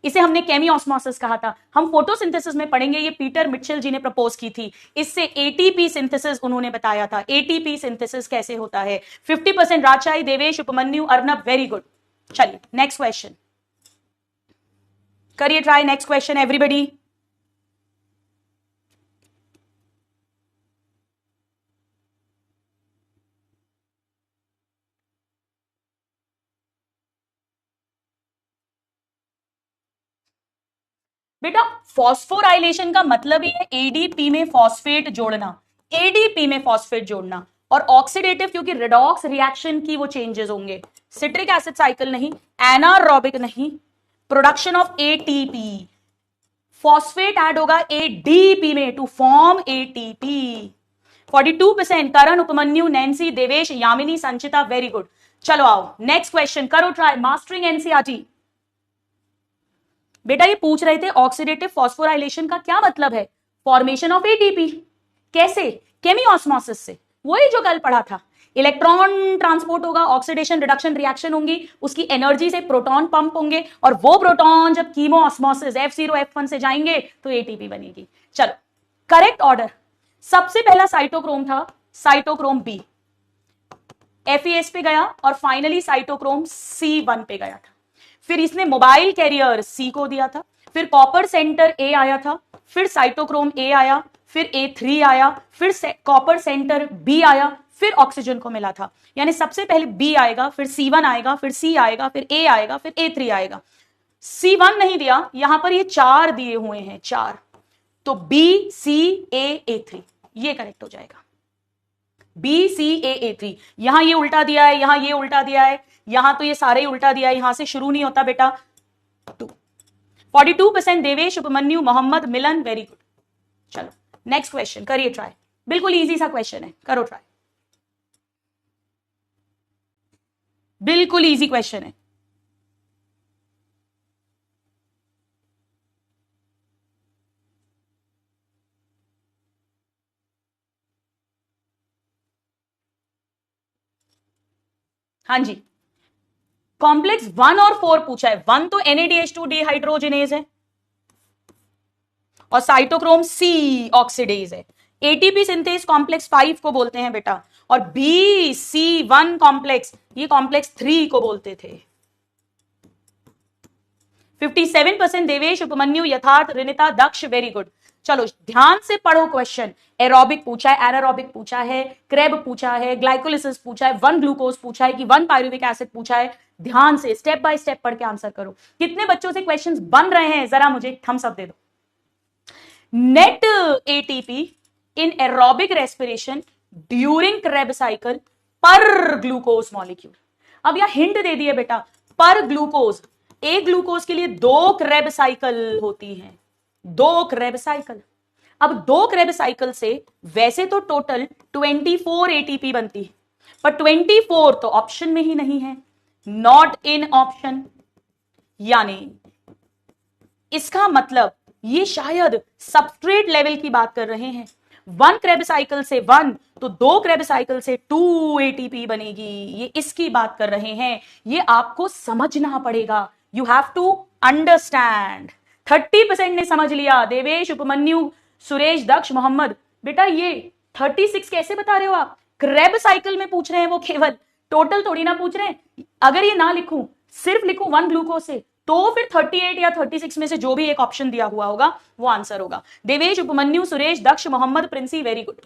इसे हमने केमी ऑस्मोसिस कहा था। हम फोटोसिंथेसिस में पढ़ेंगे, ये पीटर मिचेल जी ने प्रपोज की थी। इससे एटीपी सिंथेसिस उन्होंने बताया था। एटीपी सिंथेसिस कैसे होता है। 50% राजशाही, देवेश, उपमन्यु, अर्नब, वेरी गुड। चलिए नेक्स्ट क्वेश्चन करिए ट्राई। Next question everybody. बेटा फॉस्फोराइलेशन का मतलब ही है एडीपी में फॉस्फेट जोड़ना, एडीपी में फॉस्फेट जोड़ना। और ऑक्सीडेटिव क्योंकि रिडॉक्स रिएक्शन की वो चेंजेस होंगे। सिट्रिक एसिड साइकिल नहीं, एनारोबिक नहीं, production of ATP. Phosphate add होगा एडीपी में to form ATP. 42% Karan, Upmanyu, Nancy, Devesh, Yamini, Sanchita, very good. चलो आओ नेक्स्ट क्वेश्चन करो ट्राई। Mastering NCERT. बेटा ये पूछ रहे थे ऑक्सीडेटिव फॉस्फोराइलेशन का क्या मतलब है। Formation of ATP. कैसे? केमी ऑस्मोसिस से, वही जो कल पढ़ा था। इलेक्ट्रॉन ट्रांसपोर्ट होगा, ऑक्सीडेशन रिडक्शन रिएक्शन होंगी, उसकी एनर्जी से प्रोटॉन पंप होंगे और वो प्रोटॉन जब कीमो ऑस्मोसिस F0 F1 से जाएंगे तो एटीपी बनेगी। चलो करेक्ट ऑर्डर। सबसे पहला साइटोक्रोम था साइटोक्रोम बी, FAS पे गया और फाइनली साइटोक्रोम C1 पे गया था। फिर इसने मोबाइल कैरियर C को दिया था, फिर कॉपर सेंटर A आया था, फिर साइटोक्रोम A आया, फिर A3 आया, फिर कॉपर सेंटर B आया, फिर ऑक्सीजन को मिला था। यानी सबसे पहले B आएगा, फिर C1 आएगा, फिर C आएगा, फिर A आएगा, फिर A3 आएगा। C1 नहीं दिया, यहां पर ये 4 दिए हुए हैं, 4, तो B C A A3 ये करेक्ट हो जाएगा। B C A A3। यहां ये उल्टा दिया है, यहां ये उल्टा दिया है, यहां तो ये सारे ही उल्टा दिया है, यहां से शुरू नहीं होता बेटा। 42% देवेश, उपमन्यु, मोहम्मद, मिलन, वेरी गुड। चलो नेक्स्ट क्वेश्चन करिए ट्राई। बिल्कुल इजी सा क्वेश्चन है, करो ट्राई। बिल्कुल इजी क्वेश्चन है। हाँ जी, कॉम्प्लेक्स 1 और 4 पूछा है। 1 तो NADH2 डिहाइड्रोजिनेज है और साइटोक्रोम C ऑक्सीडेज है। एटीपी सिंथेस कॉम्प्लेक्स 5 को बोलते हैं बेटा, और BC1 कॉम्प्लेक्स ये कॉम्प्लेक्स 3 को बोलते थे। 57% देवेश, उपमन्यु, यथार्थ, रिनिता, दक्ष, वेरी गुड। चलो ध्यान से पढ़ो क्वेश्चन। एरोबिक पूछा है, एनारोबिक पूछा है, क्रेब पूछा है, ग्लाइकोलिसिस पूछा है, 1 ग्लूकोज पूछा है कि 1 पायरुविक एसिड पूछा है। ध्यान से स्टेप बाय स्टेप पढ़ के आंसर करो। कितने बच्चों से क्वेश्चंस बन रहे हैं जरा मुझे थम्स अप दे दो। Net ATP in aerobic respiration during Krebs cycle पर ग्लूकोज मॉलिक्यूल। अब यह हिंट दे दिए बेटा, पर ग्लूकोज। एक ग्लूकोज के लिए 2 क्रेब साइकिल होती हैं, 2 क्रेब साइकिल। अब 2 क्रेब साइकिल से वैसे तो टोटल 24 एटीपी बनती है, पर 24 तो ऑप्शन में ही नहीं है, नॉट इन ऑप्शन। यानी इसका मतलब ये शायद सबस्ट्रेट लेवल की बात कर रहे हैं। 1 क्रेब साइकिल से 1 तो 2 क्रेब साइकिल से 2 एटीपी बनेगी, ये इसकी बात कर रहे हैं। ये आपको समझना पड़ेगा, यू हैव टू अंडरस्टैंड। 30% ने समझ लिया, देवेश, उपमन्यु, सुरेश, दक्ष, मोहम्मद। बेटा ये 36 कैसे बता रहे हो आप? क्रेब साइकिल में पूछ रहे हैं, वो केवल टोटल थोड़ी ना पूछ रहे हैं। अगर ये ना लिखूं, सिर्फ लिखूं 1 ग्लूकोज से, तो फिर 38 या 36 में से जो भी एक ऑप्शन दिया हुआ होगा वो आंसर होगा। Devesh, Upmanyu, Suresh, Daksh, Mohammed, Princy, very good.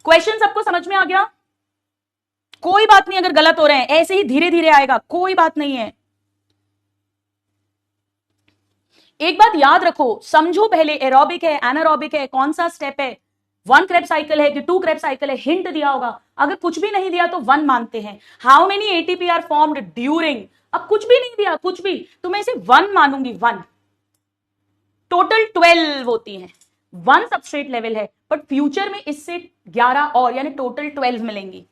Question सबको समझ में आ गया? कोई बात नहीं अगर गलत हो रहे हैं, ऐसे ही धीरे धीरे आएगा, कोई बात नहीं है। एक बात याद रखो, समझो पहले एरोबिक है, एनारोबिक है, कौन सा स्टेप है, 1 क्रेब साइकिल है कि 2 क्रेब साइकिल है, हिंट दिया होगा। अगर कुछ भी नहीं दिया तो 1 मानते हैं। How many ATP are formed during, अब कुछ भी नहीं दिया, कुछ भी, तो मैं इसे 1 मानूंगी। 1 टोटल 12 होती हैं, 1 सबस्ट्रेट लेवल है, बट फ्यूचर में इससे 11 और, यानी टोटल 12 मिलेंगी।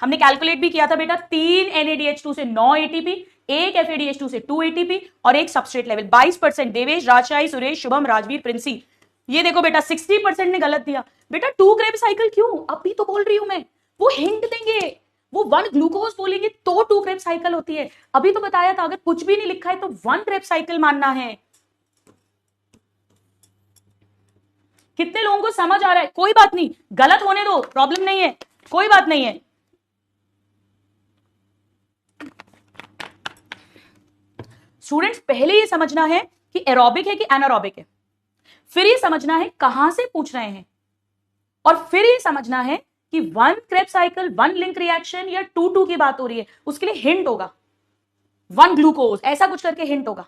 हमने कैलकुलेट भी किया था बेटा, 3 NADH2 से 9 एटीपी, 1 FADH2 से 2 एटीपी और 1 सबस्ट्रेट लेवल। 22% देवेश, राजशाही, सुरेश, शुभम, राजवीर, प्रिंसी। ये देखो बेटा 60% ने गलत दिया। बेटा 2 क्रेब्स साइकिल क्यों, अभी तो बोल रही हूं मैं, वो हिंट देंगे, वो 1 ग्लूकोज बोलेंगे तो 2 क्रेब्स साइकिल होती है। अभी तो बताया था अगर कुछ भी नहीं लिखा है तो 1 क्रेब्स साइकिल मानना है। कितने लोगों को समझ आ रहा है? कोई बात नहीं, गलत होने दो, प्रॉब्लम नहीं है, कोई बात नहीं है। स्टूडेंट्स पहले ये समझना है कि एरोबिक है कि एनारोबिक है, फिर ये समझना है कहां से पूछ रहे हैं, और फिर ये समझना है कि 1 क्रेब्स साइकिल, 1 लिंक रिएक्शन या 2 की बात हो रही है, उसके लिए हिंट होगा 1 ग्लूकोज, ऐसा कुछ करके हिंट होगा।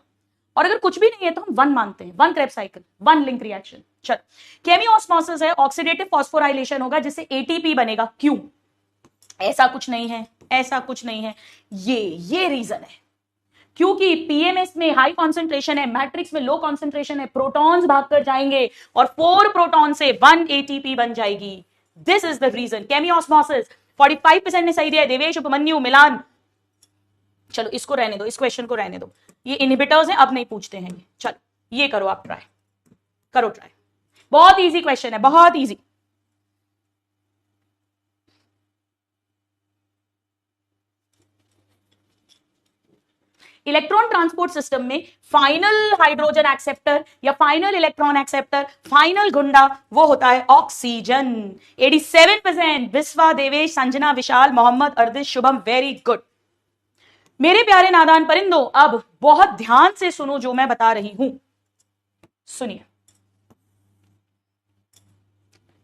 और अगर कुछ भी नहीं है तो हम 1 मानते हैं, 1 क्रेब्स साइकिल, 1 लिंक रिएक्शन। चल, केमियोस्मोसिस है, ऑक्सीडेटिव फॉस्फोराइलेशन होगा जिससे एटीपी बनेगा। क्यों? ऐसा कुछ नहीं है, ऐसा कुछ नहीं है, ये रीजन है क्योंकि पीएमएस में हाई कॉन्सेंट्रेशन है, मैट्रिक्स में लो कॉन्सेंट्रेशन है, प्रोटॉन्स भागकर जाएंगे और 4 प्रोटॉन से 1 एटीपी बन जाएगी। This is the reason. Chemiosmosis 45% ने सही दिया है, देवेश, उपमन्यु, मिलान। चलो इसको रहने दो, इस क्वेश्चन को रहने दो, ये इनहिबिटर्स हैं, अब नहीं पूछते हैं। चलो ये करो, आप ट्राई करो, ट्राई। बहुत इजी क्वेश्चन है, बहुत इजी। इलेक्ट्रॉन ट्रांसपोर्ट सिस्टम में फाइनल हाइड्रोजन एक्सेप्टर या फाइनल इलेक्ट्रॉन एक्सेप्टर, फाइनल गुंडा, वो होता है ऑक्सीजन। 87%। विश्वा, देवेश, संजना, विशाल, मोहम्मद, अर्दिश, शुभम, वेरी गुड। मेरे प्यारे नादान परिंदों, अब बहुत ध्यान से सुनो जो मैं बता रही हूं, सुनिए,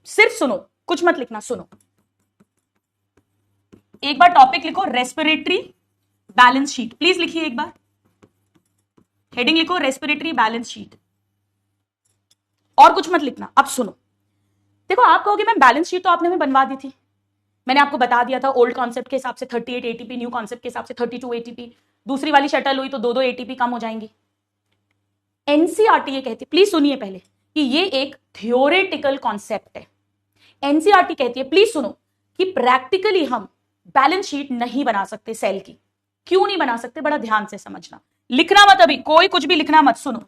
सिर्फ सुनो, कुछ मत लिखना, सुनो। एक बार टॉपिक लिखो, रेस्पिरेटरी बैलेंस शीट, प्लीज लिखिए एक बार, हेडिंग लिखो रेस्पिरेटरी बैलेंस शीट, और कुछ मत लिखना। अब सुनो, देखो आप कहोगे मैम बैलेंस शीट तो आपने हमें बनवा दी थी, मैंने आपको बता दिया था ओल्ड कॉन्सेप्ट के हिसाब से 38 एटीपी, न्यू कॉन्सेप्ट के हिसाब से 32 एटीपी, दूसरी वाली शटल हुई तो 2-2 एटीपी कम हो जाएंगी। एनसीईआरटी ये कहती है, प्लीज सुनिए पहले, कि ये एक थियोरेटिकल कॉन्सेप्ट है। एनसीईआरटी कहती है, प्लीज सुनो, कि प्रैक्टिकली हम बैलेंस शीट नहीं बना सकते सेल की। क्यों नहीं बना सकते, बड़ा ध्यान से समझना, लिखना मत, अभी कोई कुछ भी लिखना मत, सुनो।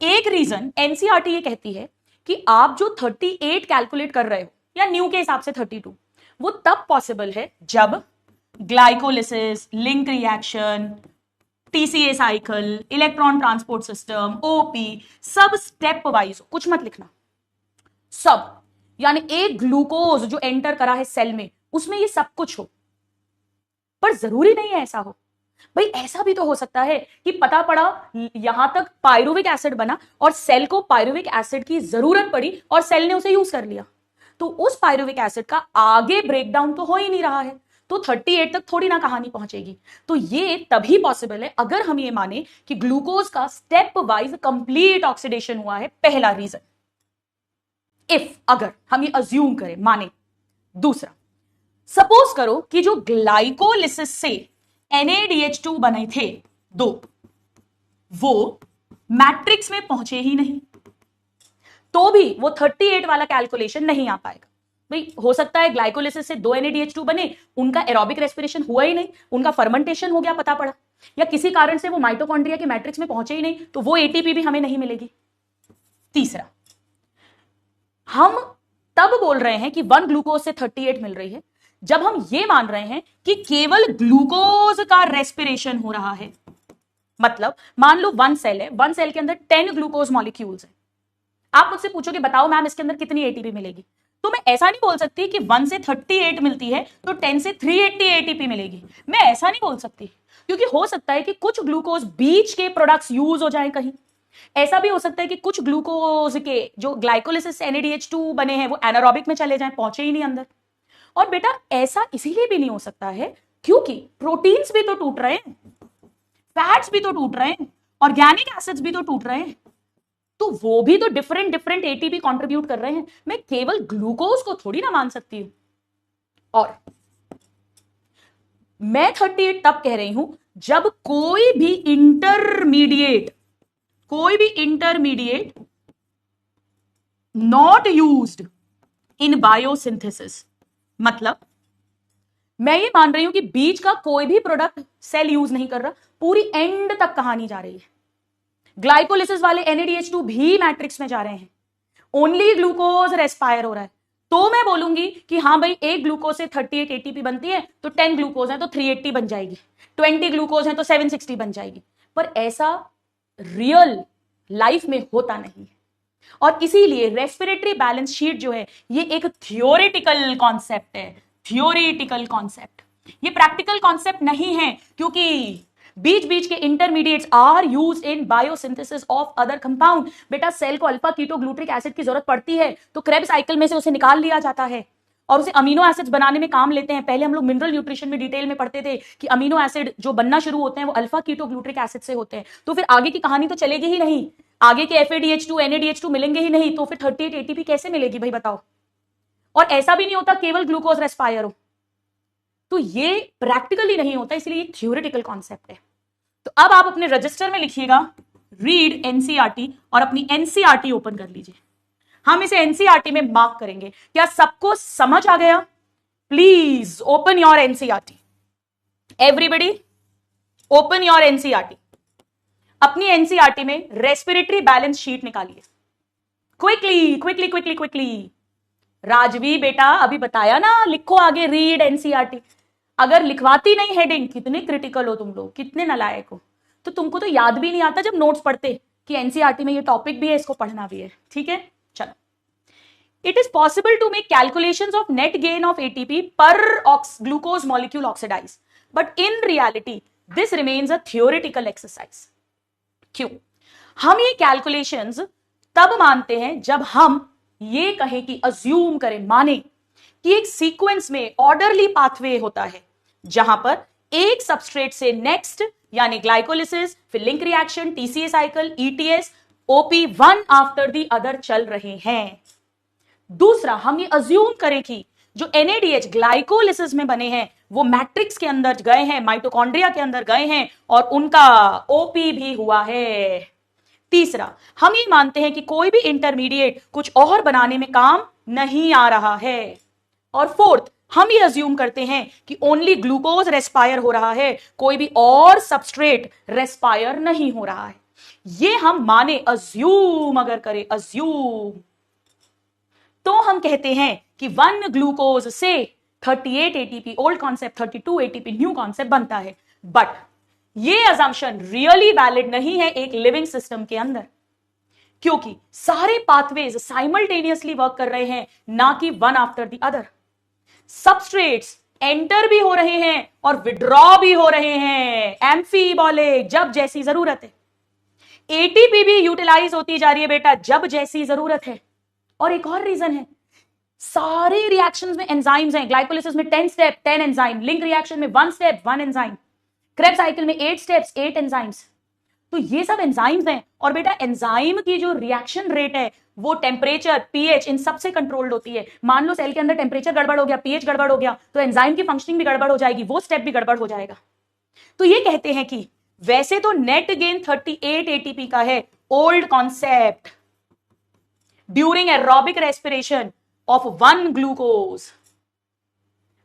एक रीजन एनसीईआरटी ये कहती है कि आप जो 38 कैलकुलेट कर रहे हो या न्यू के हिसाब से 32, वो तब पॉसिबल है जब glycolysis, link reaction, TCA cycle, electron transport system, OP, सब स्टेप वाइज। कुछ मत लिखना, सब, यानी एक ग्लूकोज जो एंटर करा है सेल में, उसमें ये सब कुछ हो। पर जरूरी नहीं है ऐसा हो भाई, ऐसा भी तो हो सकता है कि पता पड़ा यहां तक पायरुविक एसिड बना और सेल को पायरुविक एसिड की जरूरत पड़ी और सेल ने उसे यूज कर लिया, तो उस पायरुविक एसिड का आगे ब्रेकडाउन तो हो ही नहीं रहा है, तो 38 तक थोड़ी ना कहानी पहुंचेगी। तो ये तभी पॉसिबल है अगर हम ये माने कि ग्लूकोज का स्टेप वाइज कंप्लीट ऑक्सीडेशन हुआ है, पहला रीजन। इफ, अगर हम ये अज्यूम करें, माने। दूसरा, सपोज करो कि जो ग्लाइकोलिसिस से NADH2 बने थे 2, वो मैट्रिक्स में पहुंचे ही नहीं, तो भी वो 38 वाला कैलकुलेशन नहीं आ पाएगा। भाई हो सकता है ग्लाइकोलिसिस से 2 NADH2 बने, उनका एरोबिक रेस्पिरेशन हुआ ही नहीं, उनका फर्मेंटेशन हो गया पता पड़ा, या किसी कारण से वो माइटोकॉन्ड्रिया के मैट्रिक्स में पहुंचे ही नहीं, तो वो एटीपी भी हमें नहीं मिलेगी। तीसरा, हम तब बोल रहे हैं कि 1 ग्लूकोज से 38 मिल रही है जब हम ये मान रहे हैं कि केवल ग्लूकोज का रेस्पिरेशन हो रहा है। मतलब मान लो 1 सेल है, 1 सेल के अंदर 10 ग्लूकोज मॉलिक्यूल्स है। आप मुझसे पूछोगे बताओ मैम इसके अंदर कितनी एटीपी मिलेगी, तो मैं ऐसा नहीं बोल सकती कि 1 से 38 मिलती है तो 10 से 380 एटीपी मिलेगी। मैं ऐसा नहीं बोल सकती, क्योंकि हो सकता है कि कुछ ग्लूकोज बीच के प्रोडक्ट्स यूज हो जाए कहीं। ऐसा भी हो सकता है कि कुछ ग्लूकोज के जो ग्लाइकोलिसिस से NADH2 बने हैं वो एनारोबिक में चले जाएं, पहुंचे ही नहीं अंदर। और बेटा ऐसा इसीलिए भी नहीं हो सकता है क्योंकि प्रोटीन्स भी तो टूट रहे हैं, फैट्स भी तो टूट रहे हैं, ऑर्गेनिक एसिड्स भी तो टूट रहे हैं, तो वो भी तो डिफरेंट एटीपी कंट्रीब्यूट कर रहे हैं। मैं केवल ग्लूकोज को थोड़ी ना मान सकती हूं। और मैं 38 तब कह रही हूं जब कोई भी intermediate not used in biosynthesis. मतलब मैं ये मान रही हूं कि बीच का कोई भी प्रोडक्ट सेल यूज नहीं कर रहा, पूरी एंड तक कहानी जा रही है। ग्लाइकोलिसिस वाले NADH2 भी मैट्रिक्स में जा रहे हैं, ओनली ग्लूकोज रेस्पायर हो रहा है, तो मैं बोलूंगी कि हाँ भाई एक ग्लूकोज से 38 एटीपी बनती है, तो 10 ग्लूकोज है तो 380 बन जाएगी, 20 ग्लूकोज है तो 760 बन जाएगी। पर ऐसा रियल लाइफ में होता नहीं है, और इसीलिए रेस्पिरेटरी बैलेंस शीट जो है ये एक थियोरेटिकल कॉन्सेप्ट है, थियोरेटिकल कॉन्सेप्ट, ये प्रैक्टिकल कॉन्सेप्ट नहीं है, क्योंकि बीच बीच के intermediates are use in biosynthesis of other compound. बेटा सेल को अल्फा कीटोग्लूट्रिक एसिड की जरूरत पड़ती है, तो क्रेब्स साइकिल में से उसे निकाल लिया जाता है और उसे अमीनो एसिड्स बनाने में काम लेते हैं। पहले हम लोग मिनरल न्यूट्रिशन में डिटेल में पढ़ते थे कि अमीनो एसिड जो बनना शुरू होते हैं वो अल्फा कीटोग्लूट्रिक एसिड से होते हैं, तो फिर आगे की कहानी तो चलेगी ही नहीं, आगे के FADH2 NADH2 मिलेंगे ही नहीं, तो फिर 38 ATP कैसे मिलेगी भाई बताओ। और ऐसा भी नहीं होता केवल ग्लूकोज रेस्पायर हो, तो ये प्रैक्टिकली नहीं होता, इसलिए ये थ्योरेटिकल कॉन्सेप्ट है। तो अब आप अपने रजिस्टर में लिखिएगा रीड एनसीईआरटी और अपनी एनसीईआरटी ओपन कर लीजिए। हम इसे एनसीईआरटी में मार्क करेंगे। क्या सबको समझ आ गया? Please open your NCERT, everybody open your NCERT. अपनी एनसीईआरटी में रेस्पिरेटरी बैलेंस शीट निकालिए quickly quickly quickly quickly. Rajvi बेटा अभी बताया ना, लिखो आगे रीड एनसीईआरटी। अगर लिखवाती नहीं हेडिंग, कितने क्रिटिकल हो तुम लोग, कितने नालायक हो, तो तुमको तो याद भी नहीं आता जब नोट्स पढ़ते कि एनसीईआरटी में ये टॉपिक भी है, इसको पढ़ना भी है। ठीक है, चलो। It is possible to make calculations of net gain of ATP per glucose molecule oxidise, but in reality this remains a theoretical exercise. क्यों? हम ये कैलकुलेशंस तब मानते हैं जब हम ये कहें कि अज्यूम करें, माने कि एक सीक्वेंस में ऑर्डरली पाथवे होता है जहां पर एक सबस्ट्रेट से नेक्स्ट यानी ग्लाइकोलिसिस, फिर link reaction, TCA cycle, ETS, OP one after the other चल रहे हैं। दूसरा, हम ये अज्यूम करें कि जो एनएडीएच ग्लाइकोलिसिस में बने हैं वो मैट्रिक्स के अंदर गए हैं, माइटोकॉन्ड्रिया के अंदर गए हैं और उनका ओपी भी हुआ है। तीसरा, हम ये मानते हैं कि कोई भी इंटरमीडिएट कुछ और बनाने में काम नहीं आ रहा है। और फोर्थ, हम ये अज्यूम करते हैं कि ओनली ग्लूकोज रेस्पायर हो रहा है, कोई भी और सबस्ट्रेट रेस्पायर नहीं हो रहा है। ये हम माने, अज्यूम अगर करें, अज्यूम, तो हम कहते हैं कि 1 ग्लूकोज से 38 ATP old concept, 32 ATP new concept बनता है। बट ये अजम्पशन रियली वैलिड नहीं है एक लिविंग सिस्टम के अंदर, क्योंकि सारे पाथवेज साइमल्टेनियसली वर्क कर रहे हैं, ना कि one after the other. Substrates enter भी हो रहे हैं और विड्रॉ भी हो रहे हैं, एम्फीबॉलिक, जब जैसी जरूरत है। एटीपी भी यूटिलाइज होती जा रही है बेटा, जब जैसी जरूरत है। और एक और रीजन है, सारे रिएक्शंस में एंजाइम्स हैं। ग्लाइकोलिसिस में 10 स्टेप 10 एंजाइम, लिंक रिएक्शन में 1 स्टेप 1 एंजाइम, क्रेब्स साइकिल में 8 स्टेप्स 8 एंजाइम्स। तो ये सब एंजाइम्स हैं। और बेटा एंजाइम की जो रिएक्शन रेट है वो टेम्परेचर, पीएच, इन सब से कंट्रोल्ड होती है। मान लो सेल के अंदर टेम्परेचर गड़बड़ हो गया, पीएच गड़बड़ हो गया, तो एंजाइम की फंक्शनिंग भी गड़बड़ हो जाएगी, वो स्टेप भी गड़बड़ हो जाएगा। तो ये कहते हैं कि वैसे तो नेट गेन 38 एटीपी का है, old concept, during aerobic respiration of 1 glucose,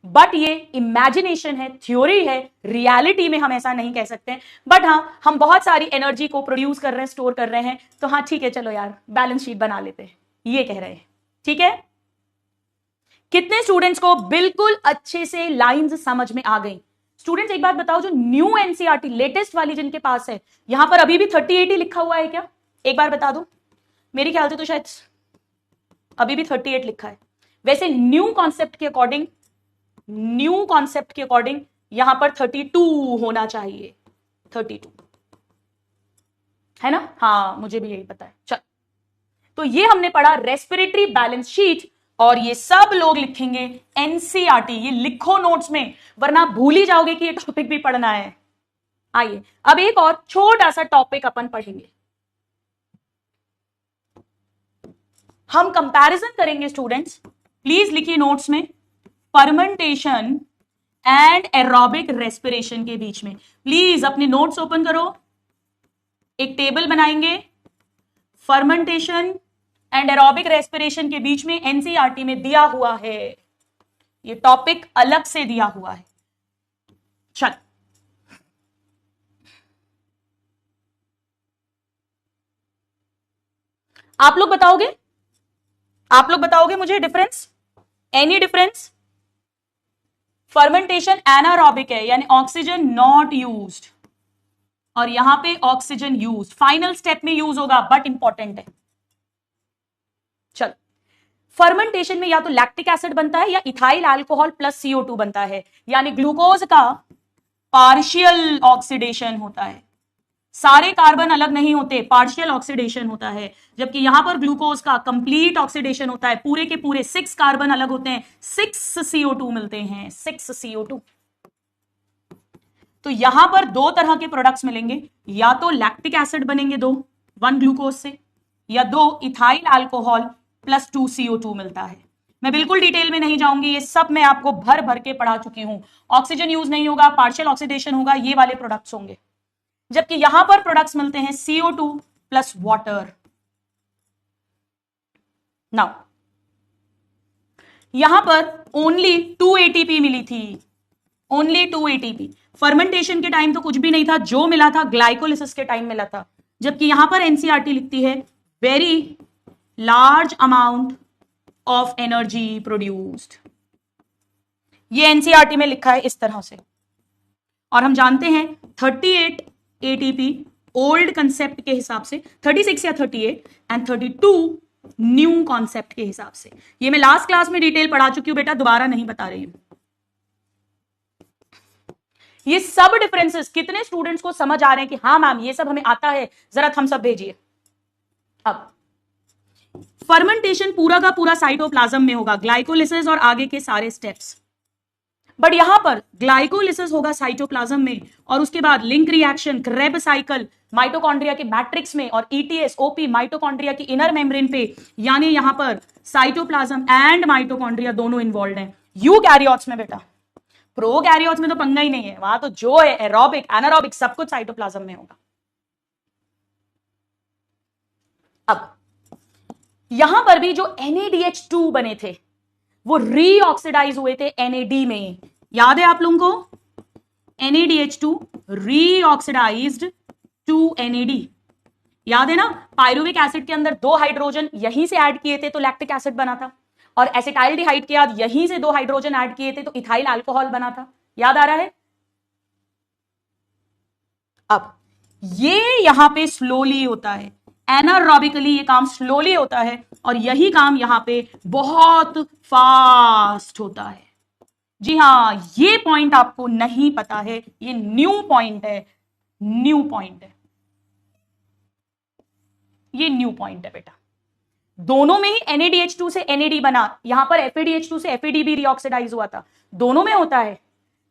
but ये इमेजिनेशन है, थ्योरी है, रियलिटी में हम ऐसा नहीं कह सकते। बट हाँ, हम बहुत सारी एनर्जी को प्रोड्यूस कर रहे हैं, स्टोर कर रहे हैं, तो हाँ ठीक है, चलो यार बैलेंस शीट बना लेते हैं, ये कह रहे हैं। ठीक है, कितने स्टूडेंट्स को बिल्कुल अच्छे से लाइंस समझ में आ गई? स्टूडेंट्स एक बात बताओ, जो न्यू एनसीईआरटी लेटेस्ट वाली जिनके पास है, यहां पर अभी भी 38 लिखा हुआ है क्या? एक बार बता दो। मेरी ख्याल से तो शायद अभी भी 38 लिखा है। वैसे न्यू कॉन्सेप्ट के अकॉर्डिंग यहां पर 32 होना चाहिए, 32 है ना? हाँ, मुझे भी यही पता है। चल, तो ये हमने पढ़ा रेस्पिरेटरी बैलेंस शीट, और ये सब लोग लिखेंगे एनसीईआरटी। ये लिखो नोट्स में, वरना भूल ही जाओगे कि ये टॉपिक भी पढ़ना है। आइए अब एक और छोटा सा टॉपिक अपन पढ़ेंगे। हम कंपैरिजन करेंगे स्टूडेंट्स, प्लीज लिखिए नोट्स में, फर्मेंटेशन एंड एरोबिक रेस्पिरेशन के बीच में। प्लीज अपने नोट्स ओपन करो, एक टेबल बनाएंगे, फर्मेंटेशन एंड एरोबिक रेस्पिरेशन के बीच में एनसीईआरटी में दिया हुआ है, ये टॉपिक अलग से दिया हुआ है। चल, आप लोग बताओगे आप लोग बताओगे मुझे difference, any difference? Fermentation anaerobic है, यानी ऑक्सीजन नॉट यूज्ड, और यहां पे ऑक्सीजन यूज फाइनल स्टेप में यूज होगा, बट इंपॉर्टेंट है। चलो, फर्मेंटेशन में या तो लैक्टिक एसिड बनता है या इथाइल अल्कोहल प्लस CO2 बनता है, यानी ग्लूकोज का पार्शियल ऑक्सीडेशन होता है। सारे कार्बन अलग नहीं होते, पार्शियल ऑक्सीडेशन होता है, जबकि यहां पर ग्लूकोज का कंप्लीट ऑक्सीडेशन होता है। पूरे के पूरे 6 कार्बन अलग होते हैं, 6 CO2 मिलते हैं, 6 CO2। तो यहां पर दो तरह के प्रोडक्ट्स मिलेंगे, या तो लैक्टिक एसिड बनेंगे दो 1 ग्लूकोज से, या 2 इथाइल अल्कोहल प्लस 2 CO2 मिलता है। मैं बिल्कुल डिटेल में नहीं जाऊंगी, ये सब मैं आपको भर भर के पढ़ा चुकी हूं। ऑक्सीजन यूज नहीं होगा, पार्शियल ऑक्सीडेशन होगा, ये वाले प्रोडक्ट्स होंगे। जबकि यहां पर प्रोडक्ट्स मिलते हैं CO2 प्लस वाटर। नाउ यहां पर ओनली 2 ATP मिली थी, ओनली 2 ATP। फर्मेंटेशन के टाइम तो कुछ भी नहीं था, जो मिला था ग्लाइकोलिसिस के टाइम मिला था। जबकि यहां पर NCERT लिखती है very large amount of energy produced. ये NCERT में लिखा है इस तरह से। और हम जानते हैं 38 ATP ओल्ड कंसेप्ट के हिसाब से, 36 या 38 एंड 32 न्यू कॉन्सेप्ट के हिसाब से। ये मैं लास्ट क्लास में डिटेल पढ़ा चुकी हूं बेटा, दोबारा नहीं बता रही हूं। ये सब डिफरेंसेस कितने स्टूडेंट्स को समझ आ रहे हैं कि हाँ मैम ये सब हमें आता है, जरा थम्स अप भेजिए। अब फर्मेंटेशन पूरा का पूरा साइटोप्लाज्म में होगा, ग्लाइकोलिसिस और आगे के सारे स्टेप्स। बट यहां पर ग्लाइकोलिसिस होगा साइटोप्लाज्म में, और उसके बाद link reaction, Krebs cycle mitochondria के मैट्रिक्स में, और ETS OP माइटोकॉन्ड्रिया की इनर मेम्ब्रेन पे, यानी यहां पर साइटोप्लाज्म एंड माइटोकॉन्ड्रिया दोनों इन्वॉल्व हैं। यूकैरियोट्स में बेटा, प्रोकैरियोट्स में तो पंगा ही नहीं है, वहां तो जो है एरोबिक एनारोबिक सब कुछ साइटोप्लाज्म में होगा। अब यहां पर भी जो NADH2 बने थे वो रीऑक्सीडाइज हुए थे NAD में, याद है आप लोगों को? NADH2 रीऑक्सीडाइज्ड टू NAD, याद है ना? पायरुविक एसिड के अंदर 2 हाइड्रोजन यहीं से ऐड किए थे तो लैक्टिक एसिड बना था, और एसिटाइलडिहाइड के बाद यहीं से 2 हाइड्रोजन ऐड किए थे तो इथाइल अल्कोहल बना था। याद आ रहा है? अब ये यहां पे स्लोली होता है, एनारोबिकली ये काम स्लोली होता है, और यही काम यहां पे बहुत फास्ट होता है। जी हां, ये पॉइंट आपको नहीं पता है, ये न्यू पॉइंट है, न्यू पॉइंट है, ये न्यू पॉइंट है बेटा। दोनों में ही NADH2 से NAD बना, यहां पर FADH2 से FAD भी रीऑक्सीडाइज हुआ था, दोनों में होता है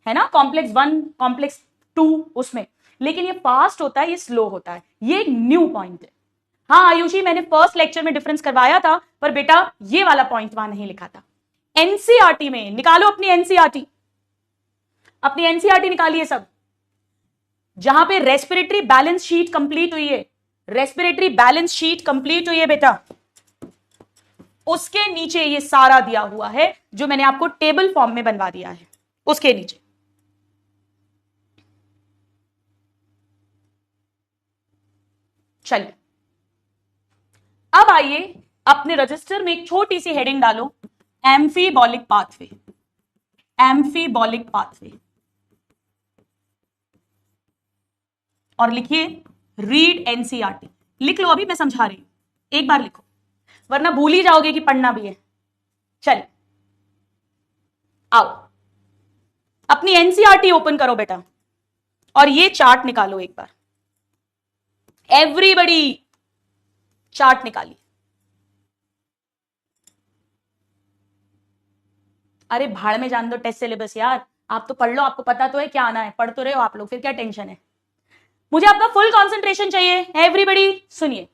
ना? कॉम्प्लेक्स 1 कॉम्प्लेक्स 2 उसमें, लेकिन ये फास्ट होता है, ये स्लो होता है, ये न्यू पॉइंट है। हाँ आयुषी, मैंने फर्स्ट लेक्चर में डिफरेंस करवाया था, पर बेटा ये वाला पॉइंट वहां नहीं लिखा था। NCERT में निकालो, अपनी NCERT, अपनी NCERT निकालिए सब, जहां पे रेस्पिरेटरी बैलेंस शीट कंप्लीट हुई है, रेस्पिरेटरी बैलेंस शीट कंप्लीट हुई है बेटा, उसके नीचे ये सारा दिया हुआ है जो मैंने आपको टेबल फॉर्म में बनवा दिया है, उसके नीचे। चलिए अब आइए अपने रजिस्टर में एक छोटी सी हेडिंग डालो, एम्फीबॉलिक पाथवे, एम्फीबॉलिक पाथवे, और लिखिए रीड NCERT। लिख लो, अभी मैं समझा रही हूं, एक बार लिखो वरना भूल ही जाओगे कि पढ़ना भी है। चलिए आओ अपनी NCERT ओपन करो बेटा, और ये चार्ट निकालो एक बार, एवरीबडी चार्ट निकालिए। अरे भाड़ में जान दो टेस्ट सिलेबस यार, आप तो पढ़ लो, आपको पता तो है क्या आना है, पढ़ तो रहे हो आप लोग, फिर क्या टेंशन है? मुझे आपका फुल कंसंट्रेशन चाहिए। एवरीबडी सुनिए,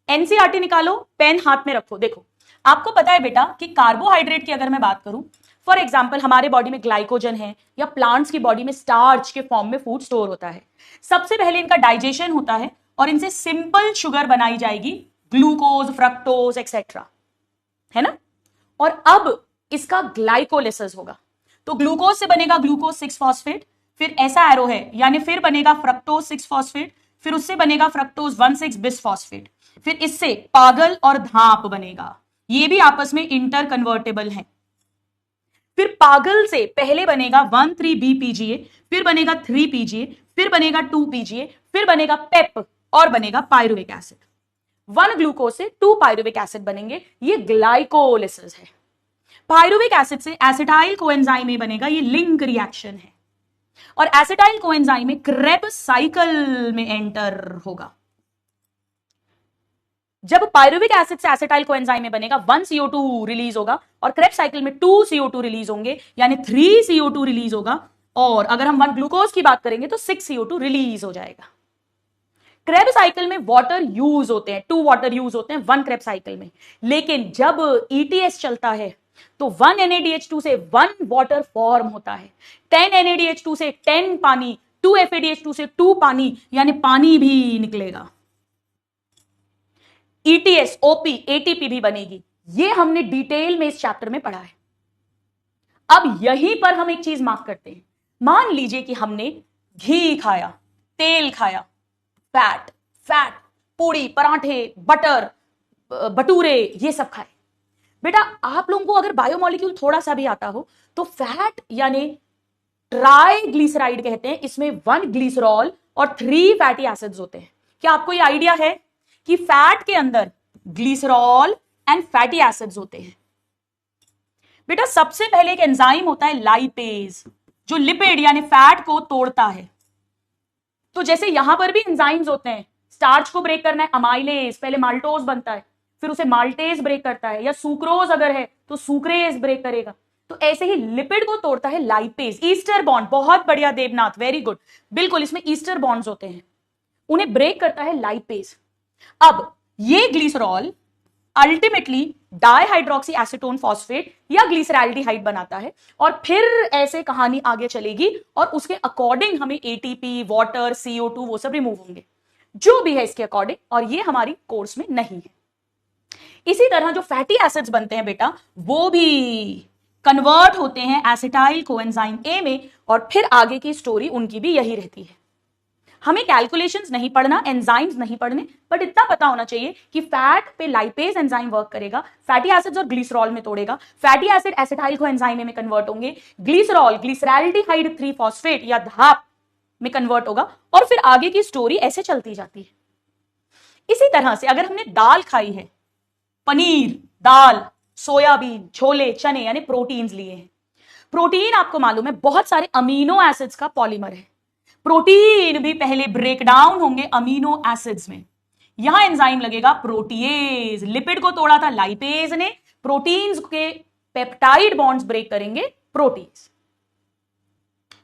NCERT निकालो, पेन हाथ में रखो। देखो आपको पता है बेटा कि कार्बोहाइड्रेट की अगर मैं बात करूं, फॉर एग्जाम्पल हमारे बॉडी में ग्लाइकोजन है, या प्लांट्स की बॉडी में स्टार्च के फॉर्म में फूड स्टोर होता है। सबसे पहले इनका डाइजेशन होता है और इनसे सिंपल शुगर बनाई जाएगी, ग्लूकोज, फ्रक्टोज एक्सेट्रा, है ना? और अब इसका ग्लाइकोलिसिस होगा, तो ग्लूकोज से बनेगा ग्लूकोज 6 फॉस्फेट, फिर ऐसा एरो है, यानी फिर बनेगा फ्रक्टोज 6 फॉस्फेट, फिर उससे बनेगा फ्रक्टोज 1,6 बिस फॉस्फेट, फिर इससे पागल और धाप बनेगा, ये भी आपस में इंटर कन्वर्टेबल है। फिर पागल से पहले बनेगा 1,3-BPGA, फिर बनेगा 3PGA, फिर बनेगा 2PGA, फिर बनेगा पेप और बनेगा पायरुविक एसिड। 1 ग्लूकोज से 2 पायरुविक एसिड बनेंगे, ये ग्लाइकोलिसिस है। पायरुविक एसिड से एसिटाइल कोएंजाइम में बनेगा, ये लिंक रिएक्शन है। और एसिटाइल कोएंजाइम में क्रेब्स साइकिल में एंटर होगा। जब पायरुविक एसिड से एसिटाइल कोएंजाइम में बनेगा 1 CO2 रिलीज होगा और क्रेब्स साइकिल में 2 CO2 रिलीज होंगे, यानी 3 CO2 रिलीज होगा। और अगर हम 1 ग्लूकोज की बात करेंगे तो 6 CO2 रिलीज हो जाएगा। क्रेब साइकिल में वाटर यूज होते हैं, 2 वाटर यूज होते हैं 1 क्रेब साइकिल में। लेकिन जब ETS चलता है तो 1 NaDH2 से 1 वाटर फॉर्म होता है, 10 NaDH2 से 10 पानी, 2 FADH2 से 2 पानी, यानी पानी भी निकलेगा। ETS, OP, ATP भी बनेगी। ये हमने डिटेल में इस चैप्टर में पढ़ा है। अब यहीं पर हम एक चीज मार्क करते हैं। मान लीजिए कि हमने घी खाया, तेल खाया, फैट, पूड़ी, पराठे, बटर, भटूरे, ये सब खाए। बेटा आप लोगों को अगर बायोमोलिक्यूल थोड़ा सा भी आता हो तो फैट यानी ट्राइग्लिसराइड कहते हैं, इसमें 1 ग्लिसरॉल और 3 फैटी एसिड्स होते हैं। क्या आपको ये आइडिया है कि फैट के अंदर ग्लिसरॉल एंड फैटी एसिड्स होते हैं? बेटा सबसे पहले एक एंजाइम होता है लाइपेज, जो लिपिड यानी फैट को तोड़ता है। तो जैसे यहां पर भी एंजाइम्स होते हैं, स्टार्च को ब्रेक करना है अमाइलेज, पहले माल्टोज बनता है, फिर उसे माल्टेज ब्रेक करता है, या सुक्रोज अगर है तो सुक्रेज ब्रेक करेगा। तो ऐसे ही लिपिड को तोड़ता है लाइपेज। ईस्टर बॉन्ड, बहुत बढ़िया देवनाथ, वेरी गुड, बिल्कुल, इसमें ईस्टर बॉन्ड्स होते हैं, उन्हें ब्रेक करता है लाइपेज। अब ये glycerol ultimately dihydroxy acetone phosphate या ग्लिसरैल्डिहाइड बनाता है, और फिर ऐसे कहानी आगे चलेगी और उसके अकॉर्डिंग हमें एटीपी, वाटर, CO2 वो सब रिमूव होंगे, जो भी है इसके अकॉर्डिंग, और ये हमारी कोर्स में नहीं है। इसी तरह जो फैटी एसिड्स बनते हैं बेटा, वो भी कन्वर्ट होते हैं एसिटाइल कोएंजाइम ए में, और फिर आगे की स्टोरी उनकी भी यही रहती है। हमें कैलकुलेशंस नहीं पढ़ना, एंजाइम्स नहीं पढ़ने, बट इतना पता होना चाहिए कि फैट पे लाइपेज एंजाइम वर्क करेगा, फैटी एसिड्स और ग्लिसरॉल में तोड़ेगा, फैटी एसिड एसिटाइल कोएंजाइम में कन्वर्ट होंगे, ग्लिसरॉल ग्लिसरैल्डिहाइड 3 फॉस्फेट या धाप में कन्वर्ट होगा, और फिर आगे की स्टोरी ऐसे चलती जाती है। इसी तरह से अगर हमने दाल खाई है, पनीर, दाल, सोयाबीन, छोले, चने यानी प्रोटीन्स लिए हैं। प्रोटीन आपको मालूम है बहुत सारे अमीनो एसिड्स का पॉलीमर है। प्रोटीन भी पहले ब्रेक डाउन होंगे अमीनो एसिड्स में। यहां एंजाइम लगेगा प्रोटीएज, लिपिड को तोड़ा था लाइपेज ने, प्रोटीन्स के पेप्टाइड बॉन्ड्स ब्रेक करेंगे प्रोटीन्स।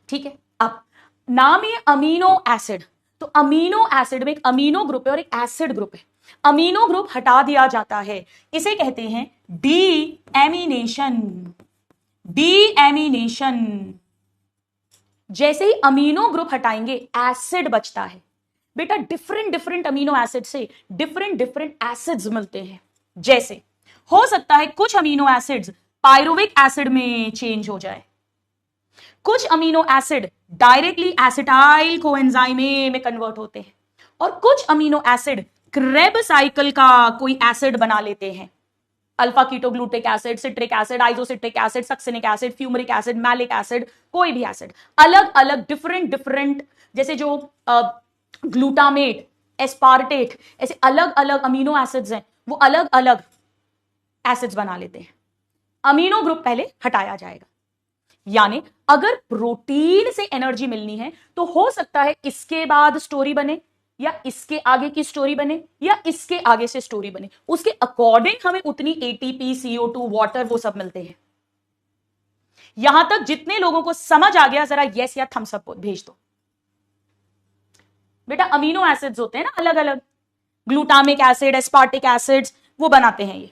ठीक है, अब नाम है अमीनो एसिड, तो अमीनो एसिड में एक अमीनो ग्रुप है और एक एसिड ग्रुप है। अमीनो ग्रुप हटा दिया जाता है, इसे कहते हैं डीएमिनेशन। डीएमिनेशन, जैसे ही अमीनो ग्रुप हटाएंगे एसिड बचता है। बेटा डिफरेंट डिफरेंट अमीनो एसिड से डिफरेंट डिफरेंट एसिड्स मिलते हैं। जैसे हो सकता है कुछ अमीनो एसिड्स पायरुविक एसिड में चेंज हो जाए, कुछ amino acid directly acetyl coenzyme में कन्वर्ट होते हैं, और कुछ अमीनो एसिड क्रेब साइकिल का कोई एसिड बना लेते हैं। Alpha ketoglutaric acid, citric acid, isocitric acid, succinic acid, fumaric acid, malic acid, कोई भी एसिड, अलग अलग डिफरेंट डिफरेंट, जैसे जो ग्लूटामेट, एस्पार्टेट, ऐसे अलग अलग अमीनो एसिड्स हैं, वो अलग अलग एसिड्स बना लेते हैं। अमीनो ग्रुप पहले हटाया जाएगा। यानी अगर प्रोटीन से एनर्जी मिलनी है तो हो सकता है इसके बाद स्टोरी बने, या इसके आगे की स्टोरी बने, या इसके आगे से स्टोरी बने, उसके अकॉर्डिंग हमें उतनी एटीपी, CO2, वाटर, वो सब मिलते हैं। यहां तक जितने लोगों को समझ आ गया जरा यस या थम्स अप भेज दो। बेटा अमीनो एसिड्स होते हैं ना अलग अलग, ग्लूटामिक एसिड, एस्पार्टिक एसिड्स, वो बनाते हैं ये।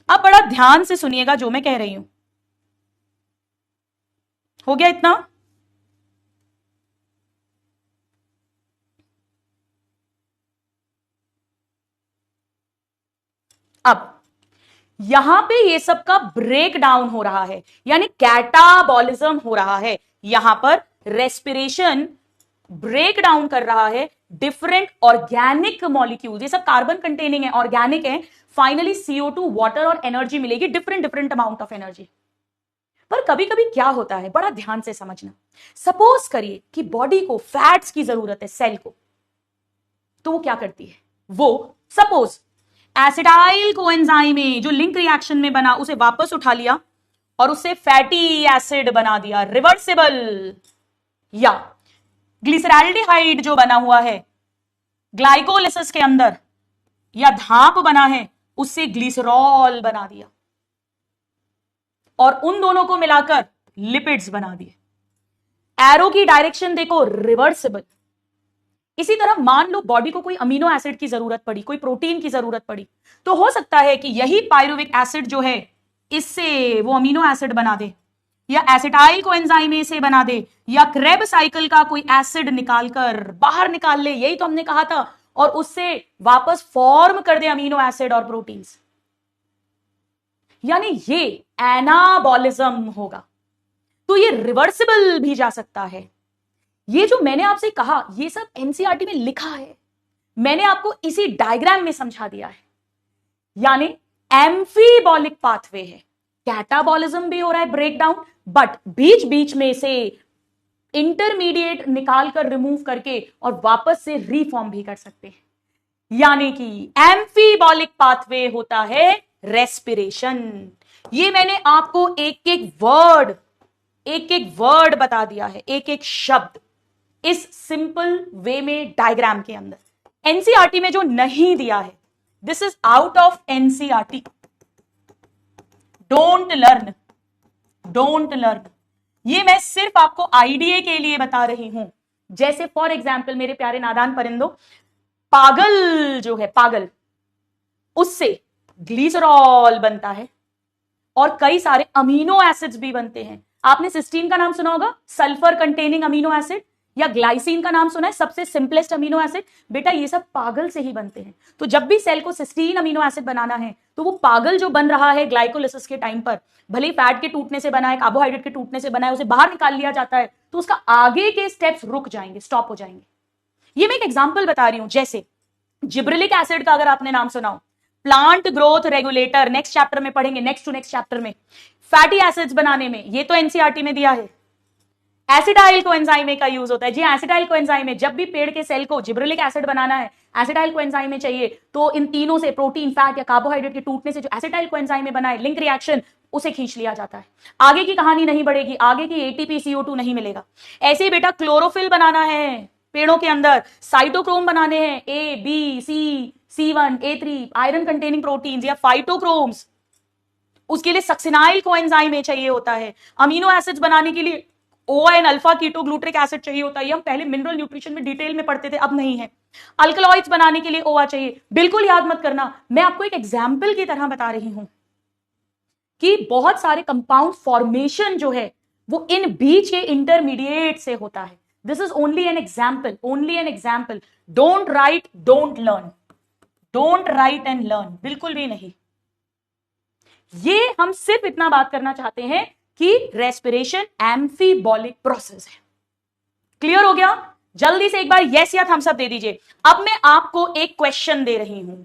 अब बड़ा ध्यान से सुनिएगा जो मैं कह रही हूं। हो गया इतना? अब यहां पे ये सब का ब्रेक डाउन हो रहा है, यानी कैटाबॉलिज्म हो रहा है। यहां पर रेस्पिरेशन ब्रेक डाउन कर रहा है डिफरेंट ऑर्गेनिक मॉलिक्यूल्स, ये सब कार्बन कंटेनिंग है, ऑर्गेनिक है, फाइनली CO2, वाटर और एनर्जी मिलेगी, different different amount of energy. पर कभी कभी क्या होता है, बड़ा ध्यान से समझना, सपोज करिए कि बॉडी को फैट्स की जरूरत है, सेल को, तो वो क्या करती है, वो सपोज एसिडाइल कोएंजाइम में जो लिंक रिएक्शन में बना उसे वापस उठा लिया और उसे फैटी एसिड बना दिया, रिवर्सिबल, या ग्लिसरैल्डिहाइड जो बना हुआ है ग्लाइकोलिसिस के अंदर या धाप बना है उससे ग्लिसरॉल बना दिया और उन दोनों को मिलाकर लिपिड्स बना दिए। एरो की डायरेक्शन देखो, रिवर्सिबल। इसी तरह मान लो बॉडी को कोई अमीनो एसिड की जरूरत पड़ी, कोई प्रोटीन की जरूरत पड़ी, तो हो सकता है कि यही पायरुविक एसिड जो है इससे वो अमीनो एसिड बना दे, या एसिटाइल कोएंजाइम से बना दे, या क्रेब साइकिल का कोई एसिड निकालकर बाहर निकाल ले, यही तो हमने कहा था, और उससे वापस फॉर्म कर दे अमीनो एसिड और प्रोटीन्स। यानी ये एनाबॉलिज्म होगा। तो ये रिवर्सिबल भी जा सकता है। ये जो मैंने आपसे कहा ये सब एनसीईआरटी में लिखा है, मैंने आपको इसी डायग्राम में समझा दिया है। यानी एम्फीबॉलिक पाथवे है, कैटाबॉलिज्म भी हो रहा है, ब्रेकडाउन, बट बीच बीच में से इंटरमीडिएट निकालकर रिमूव करके और वापस से रीफॉर्म भी कर सकते हैं। यानी कि एम्फीबॉलिक पाथवे होता है रेस्पिरेशन। ये मैंने आपको एक एक वर्ड बता दिया है, एक एक शब्द इस सिंपल वे में डायग्राम के अंदर। एनसीईआरटी में जो नहीं दिया है, this is out of NCERT. Don't learn. ये मैं सिर्फ आपको आइडिया के लिए बता रही हूं। जैसे फॉर एग्जाम्पल मेरे प्यारे नादान परिंदों, पागल जो है, पागल, उससे ग्लिसरॉल बनता है और कई सारे अमीनो एसिड्स भी बनते हैं। आपने सिस्टीन का नाम सुना होगा, सल्फर कंटेनिंग अमीनो एसिड, या ग्लाइसिन का नाम सुना है, सबसे सिंपलेस्ट अमीनो एसिड। बेटा ये सब पागल से ही बनते हैं। तो जब भी सेल को सिस्टीन अमीनो एसिड बनाना है तो वो पागल जो बन रहा है ग्लाइकोलिसिस के टाइम पर, भले ही फैट के टूटने से बना है, कार्बोहाइड्रेट के टूटने से बना है, उसे बाहर निकाल लिया जाता है, तो उसका आगे के स्टेप्स रुक जाएंगे, स्टॉप हो जाएंगे। ये मैं एक एग्जाम्पल बता रही हूं। जैसे जिब्रेलिक एसिड का अगर आपने नाम सुना हो, plant growth regulator, next chapter में पढ़ेंगे, नेक्स्ट टू नेक्स्ट चैप्टर में। फैटी एसिड्स बनाने में ये तो एनसीईआरटी में दिया है। एसिटाइल कोएंजाइम का यूज होता है जी। एसिटाइल कोएंजाइम में जब भी पेड़ के सेल को जिब्रेलिक एसिड बनाना है, एसिटाइल कोएंजाइम में चाहिए, तो इन तीनों से, प्रोटीन, फैट या कार्बोहाइड्रेट के टूटने से जो एसिटाइल कोएंजाइम में बना है, लिंक रिएक्शन, उसे खींच लिया जाता है। आगे की कहानी नहीं बढ़ेगी, आगे की एटीपी CO2 नहीं मिलेगा। ऐसे ही बेटा क्लोरोफिल बनाना है पेड़ों के अंदर, साइटोक्रोम बनाने हैं, A, B, C, C1, A3, iron containing proteins या फाइटोक्रोम्स, उसके लिए सक्सिनाइल कोएंजाइम चाहिए होता है। अमीनो एसिड्स बनाने के लिए ON अल्फा कीटोग्लूटरिक एसिड चाहिए होता है। हम पहले मिनरल न्यूट्रिशन में डिटेल में पढ़ते थे, अब नहीं है। अल्कलॉइड्स बनाने के लिए OH चाहिए। बिल्कुल याद मत करना, मैं आपको एक एग्जाम्पल की तरह बता रही हूं कि बहुत सारे कंपाउंड फॉर्मेशन जो है वो इन बीच के इंटरमीडिएट से होता है। This is only an example, only an example. Don't write, don't learn, don't write and learn, बिल्कुल भी नहीं। ये हम सिर्फ इतना बात करना चाहते हैं कि रेस्पिरेशन एम्फीबॉलिक प्रोसेस है। क्लियर हो गया? जल्दी से एक बार यस या थम्स अप दे दीजिए। अब मैं आपको एक क्वेश्चन दे रही हूं।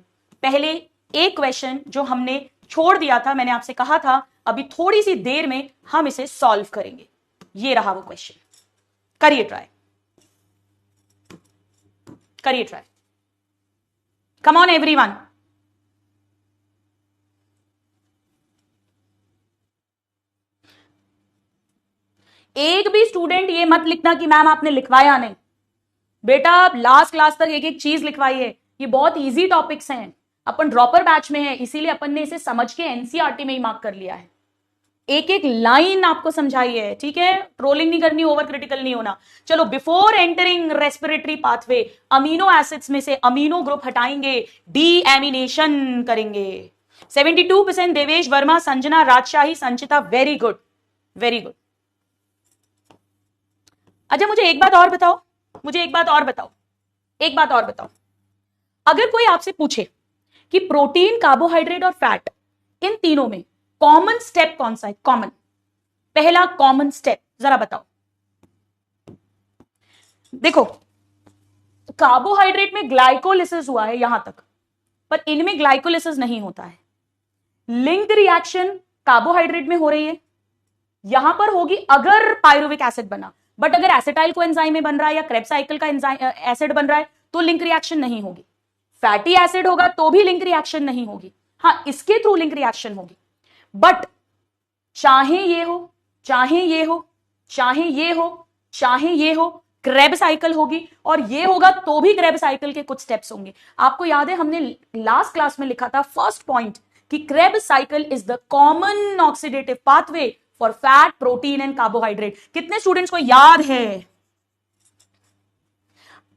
पहले एक क्वेश्चन जो हमने छोड़ दिया था, मैंने आपसे कहा था अभी थोड़ी सी देर में हम इसे सॉल्व करेंगे। ये रहा वो क्वेश्चन, करिए ट्राई, करिए ट्राई। Come on everyone. एक भी स्टूडेंट ये मत लिखना कि मैम आपने लिखवाया नहीं। बेटा आप लास्ट क्लास तक एक एक चीज लिखवाई है। ये बहुत इजी टॉपिक्स हैं, अपन ड्रॉपर बैच में है, इसीलिए अपन ने इसे समझ के एनसीईआरटी में ही मार्क कर लिया है। एक एक लाइन आपको समझाई है, ठीक है? ट्रोलिंग नहीं करनी, ओवर क्रिटिकल नहीं होना। चलो, before entering respiratory pathway, amino acids में से अमीनो ग्रुप हटाएंगे, डीएमिनेशन करेंगे। 72% देवेश वर्मा, संजना राजशाही, संचिता, वेरी गुड, वेरी गुड। अच्छा मुझे एक बात और बताओ, मुझे एक बात और बताओ, एक बात और बताओ। अगर कोई आपसे पूछे कि प्रोटीन, कार्बोहाइड्रेट और फैट, इन तीनों में कॉमन स्टेप कौन सा है? कॉमन, पहला कॉमन स्टेप जरा बताओ। देखो कार्बोहाइड्रेट में ग्लाइकोलिसिस हुआ है यहां तक, पर इनमें ग्लाइकोलिसिस नहीं होता है। लिंक रिएक्शन कार्बोहाइड्रेट में हो रही है, यहां पर होगी अगर पायरुविक एसिड बना, बट अगर एसिटाइल कोएंजाइम में बन रहा है या क्रेब्स साइकिल का एसिड बन रहा है तो लिंक रिएक्शन नहीं होगी। फैटी एसिड होगा तो भी लिंक रिएक्शन नहीं होगी, हाँ इसके थ्रू लिंक रिएक्शन होगी। बट चाहे ये हो, चाहे ये हो, चाहे ये हो, चाहे ये हो, क्रेब साइकिल होगी, और ये होगा तो भी क्रेब साइकिल के कुछ स्टेप्स होंगे। आपको याद है हमने लास्ट क्लास में लिखा था फर्स्ट पॉइंट कि Krebs cycle is the common oxidative pathway for fat, protein and carbohydrate. कितने स्टूडेंट्स को याद है?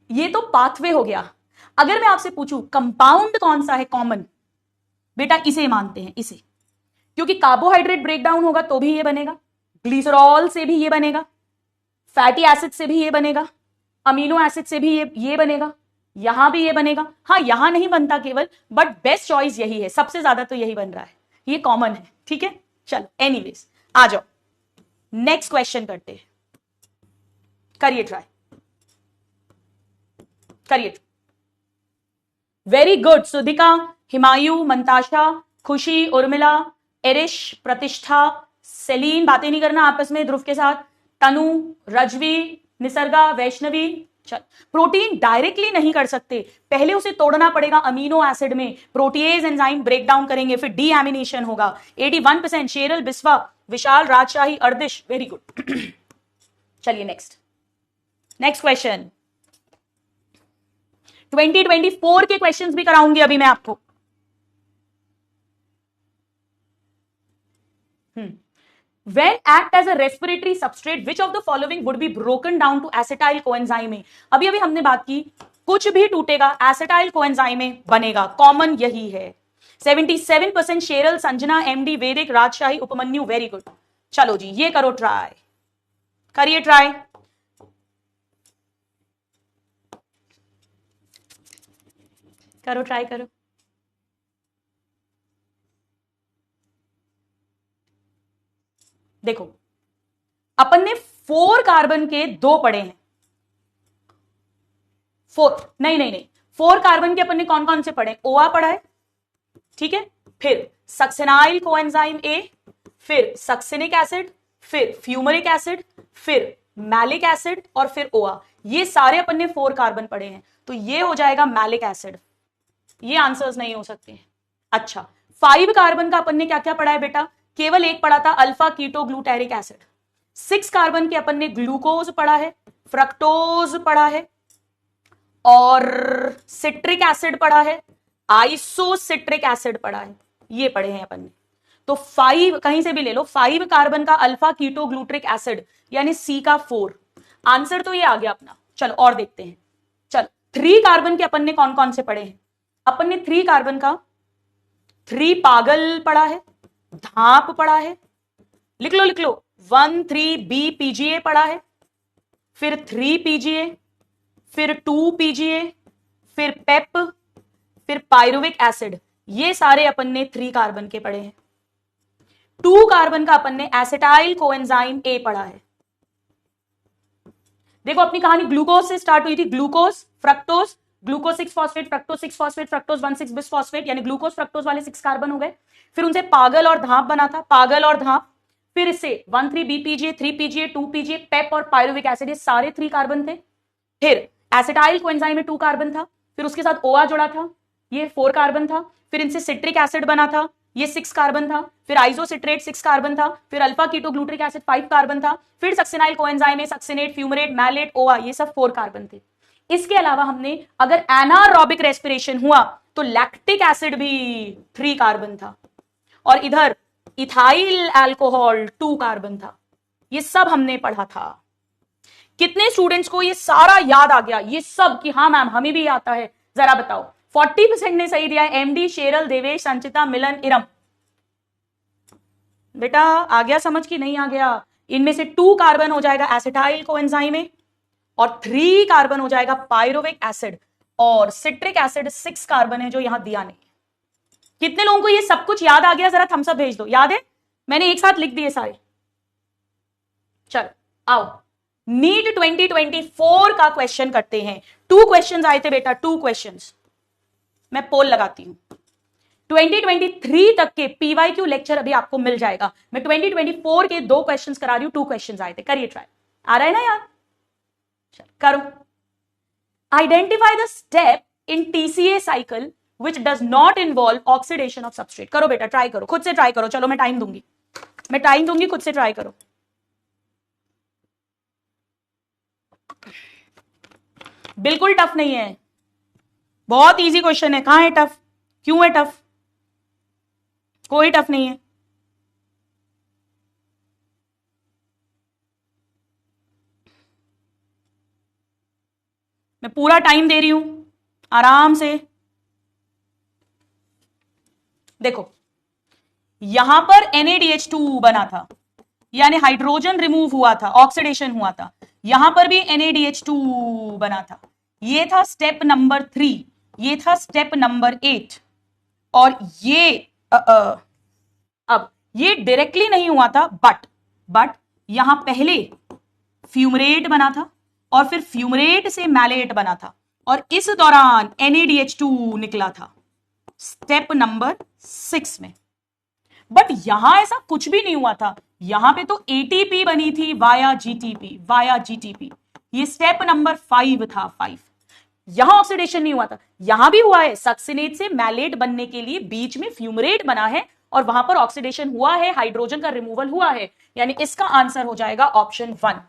ये तो पाथवे हो गया। अगर मैं आपसे पूछूं कंपाउंड कौन सा है कॉमन, बेटा इसे मानते हैं, इसे, क्योंकि कार्बोहाइड्रेट ब्रेकडाउन होगा तो भी ये बनेगा, ग्लिसरॉल से भी ये बनेगा, फैटी एसिड से भी ये बनेगा, अमीनो एसिड से भी ये बनेगा, यहां भी ये बनेगा। हाँ यहां नहीं बनता केवल, बट बेस्ट चॉइस यही है, सबसे ज्यादा तो यही बन रहा है, ये कॉमन है। ठीक है, चलो एनीवेज आ जाओ नेक्स्ट क्वेश्चन करते हैं। करिए ट्राई, करिए। वेरी गुड सुधिका, हिमायू, मंताशा, खुशी, उर्मिला, एरिश, प्रतिष्ठा, सेलीन, बातें नहीं करना आपस में ध्रुव के साथ, तनु, रजवी, निसर्गा, वैष्णवी। चल, प्रोटीन डायरेक्टली नहीं कर सकते, पहले उसे तोड़ना पड़ेगा अमीनो एसिड में, प्रोटीएज एंजाइम ब्रेक डाउन करेंगे, फिर डीएमिनेशन होगा। 81%, शेरल, बिस्वा, विशाल, राजशाही, अर्दिश, वेरी गुड। चलिए नेक्स्ट, नेक्स्ट क्वेश्चन। 2024 के क्वेश्चंस भी कराऊंगी अभी मैं आपको। When act as a respiratory substrate, which of the following would be broken down to acetyl coenzyme? अभी अभी हमने बात की, कुछ भी टूटेगा एसिटाइल कोएंजाइम में बनेगा, कॉमन यही है। 77% शेरल, संजना, एमडी, वैदिक, राजशाही, उपमन्यु, वेरी गुड। चलो जी ये करो ट्राई, करिए ट्राई। करो ट्राई करो। देखो अपन ने 4 कार्बन के 2 पढ़े हैं, 4 नहीं 4 कार्बन के अपन ने कौन कौन से पढ़े? ओआ पढ़ा है, ठीक है, फिर सक्सेनाइल कोएंजाइम ए, फिर सक्सेनिक एसिड, फिर फ्यूमरिक एसिड, फिर मैलिक एसिड, और फिर ओआ। ये सारे अपन ने 4 कार्बन पढ़े हैं, तो ये हो जाएगा मैलिक एसिड। ये आंसर्स नहीं हो सकते हैं। अच्छा 5 कार्बन का अपन ने क्या क्या पढ़ा है बेटा? केवल एक पढ़ा था, अल्फा कीटो ग्लूटेरिक एसिड। 6 कार्बन के अपन ने ग्लूकोज पढ़ा है, फ्रक्टोज पढ़ा है, और सिट्रिक एसिड पढ़ा है, आइसोसिट्रिक एसिड पढ़ा है, ये पढ़े हैं अपन ने। तो 5 कहीं से भी ले लो, 5 कार्बन का अल्फा कीटो ग्लूटेरिक एसिड यानी सी का 4, आंसर तो ये आ गया अपना। चलो और देखते हैं। चलो 3 कार्बन के अपन ने कौन कौन से पढ़े हैं? अपन ने 3 कार्बन का 3 पागल पढ़ा है, धाप पढ़ा है, लिख लो लिख लो, 1,3-B पीजीए पढ़ा है, फिर 3 पीजीए, फिर 2 पीजीए, फिर पेप, फिर पायरुविक एसिड। ये सारे अपन ने 3 कार्बन के पढ़े हैं। 2 कार्बन का अपन ने एसिटाइल कोएंजाइम ए पढ़ा है। देखो अपनी कहानी ग्लूकोज से स्टार्ट हुई थी, glucose, fructose, glucose 6 phosphate, fructose 6 phosphate, fructose 1,6 bis phosphate, यानी ग्लूकोज फ्रक्टोज वाले 6 कार्बन हो गए। फिर उनसे पागल और धाप बना था, पागल और धाप, फिर इससे 1,3-B पीजीए, 3 पीजीए, 2 पीजीए, पेप और पायरुविक एसिड, ये सारे 3 कार्बन थे। फिर एसिटाइल कोएंजाइम में 2 कार्बन था, फिर उसके साथ ओआ जुड़ा था, ये 4 कार्बन था, फिर इनसे सिट्रिक एसिड बना था, ये 6 कार्बन था, फिर आइसोसिट्रेट 6 कार्बन था, फिर अल्फा कीटो ग्लूटेरिक एसिड 5 कार्बन था, फिर सक्सेनाइल कोएंजाइम में सक्सेनेट, फ्यूमरेट, मैलेट, ओआ, ये सब 4 कार्बन थे। इसके अलावा हमने अगर एनारोबिक रेस्पिरेशन हुआ तो लैक्टिक एसिड भी 3 कार्बन था, और इधर इथाइल अल्कोहल 2 कार्बन था। ये सब हमने पढ़ा था। कितने स्टूडेंट्स को ये सारा याद आ गया? ये सब कि हाँ मैम हमें भी आता है, जरा बताओ। 40% ने सही दिया है, एमडी, शेरल, देवेश, संचिता, मिलन, इरम। बेटा आ गया समझ की नहीं आ गया? इनमें से 2 कार्बन हो जाएगा एसिटाइल कोएंजाइम में, और 3 कार्बन हो जाएगा पायरुविक एसिड, और सिट्रिक एसिड 6 कार्बन है जो यहां दिया नहीं। कितने लोगों को ये सब कुछ याद आ गया? जरा थम्स अप भेज दो। याद है? मैंने एक साथ लिख दिए सारे। चलो आओ नीट 2024 का क्वेश्चन करते हैं। 2 क्वेश्चंस आए थे बेटा, 2 क्वेश्चंस। मैं पोल लगाती हूं। 2023 तक के पीवाईक्यू लेक्चर अभी आपको मिल जाएगा। मैं 2024 के 2 क्वेश्चंस करा रही हूं, 2 क्वेश्चंस आए थे, करिए ट्राई। आ रहा है ना यार? चल करो। Identify the step in TCA cycle which does not involve oxidation of substrate। करो बेटा, ट्राई करो, खुद से ट्राई करो। चलो मैं टाइम दूंगी, मैं टाइम दूंगी, खुद से ट्राई करो। बिल्कुल टफ नहीं है, बहुत इजी क्वेश्चन है। कहां है टफ? क्यों है टफ? कोई टफ नहीं है। मैं पूरा टाइम दे रही हूं, आराम से देखो। यहां पर NaDH2 बना था, यानी हाइड्रोजन रिमूव हुआ था, ऑक्सीडेशन हुआ था। यहां पर भी NaDH2 बना था। ये था स्टेप नंबर 3, ये था स्टेप नंबर 8। और ये अब ये डायरेक्टली नहीं हुआ था, बट यहां पहले फ्यूमरेट बना था और फिर फ्यूमरेट से मैलेट बना था, और इस दौरान NaDH2 निकला था स्टेप नंबर 6 में। बट यहां ऐसा कुछ भी नहीं हुआ था, यहां पे तो ATP बनी थी वाया GTP। ये स्टेप नंबर 5 था, 5। यहां ऑक्सीडेशन नहीं हुआ था, यहां भी हुआ है। सक्सिनेट से मैलेट बनने के लिए बीच में फ्यूमरेट बना है और वहां पर ऑक्सीडेशन हुआ है, हाइड्रोजन का रिमूवल हुआ है, यानी इसका आंसर हो जाएगा ऑप्शन 1।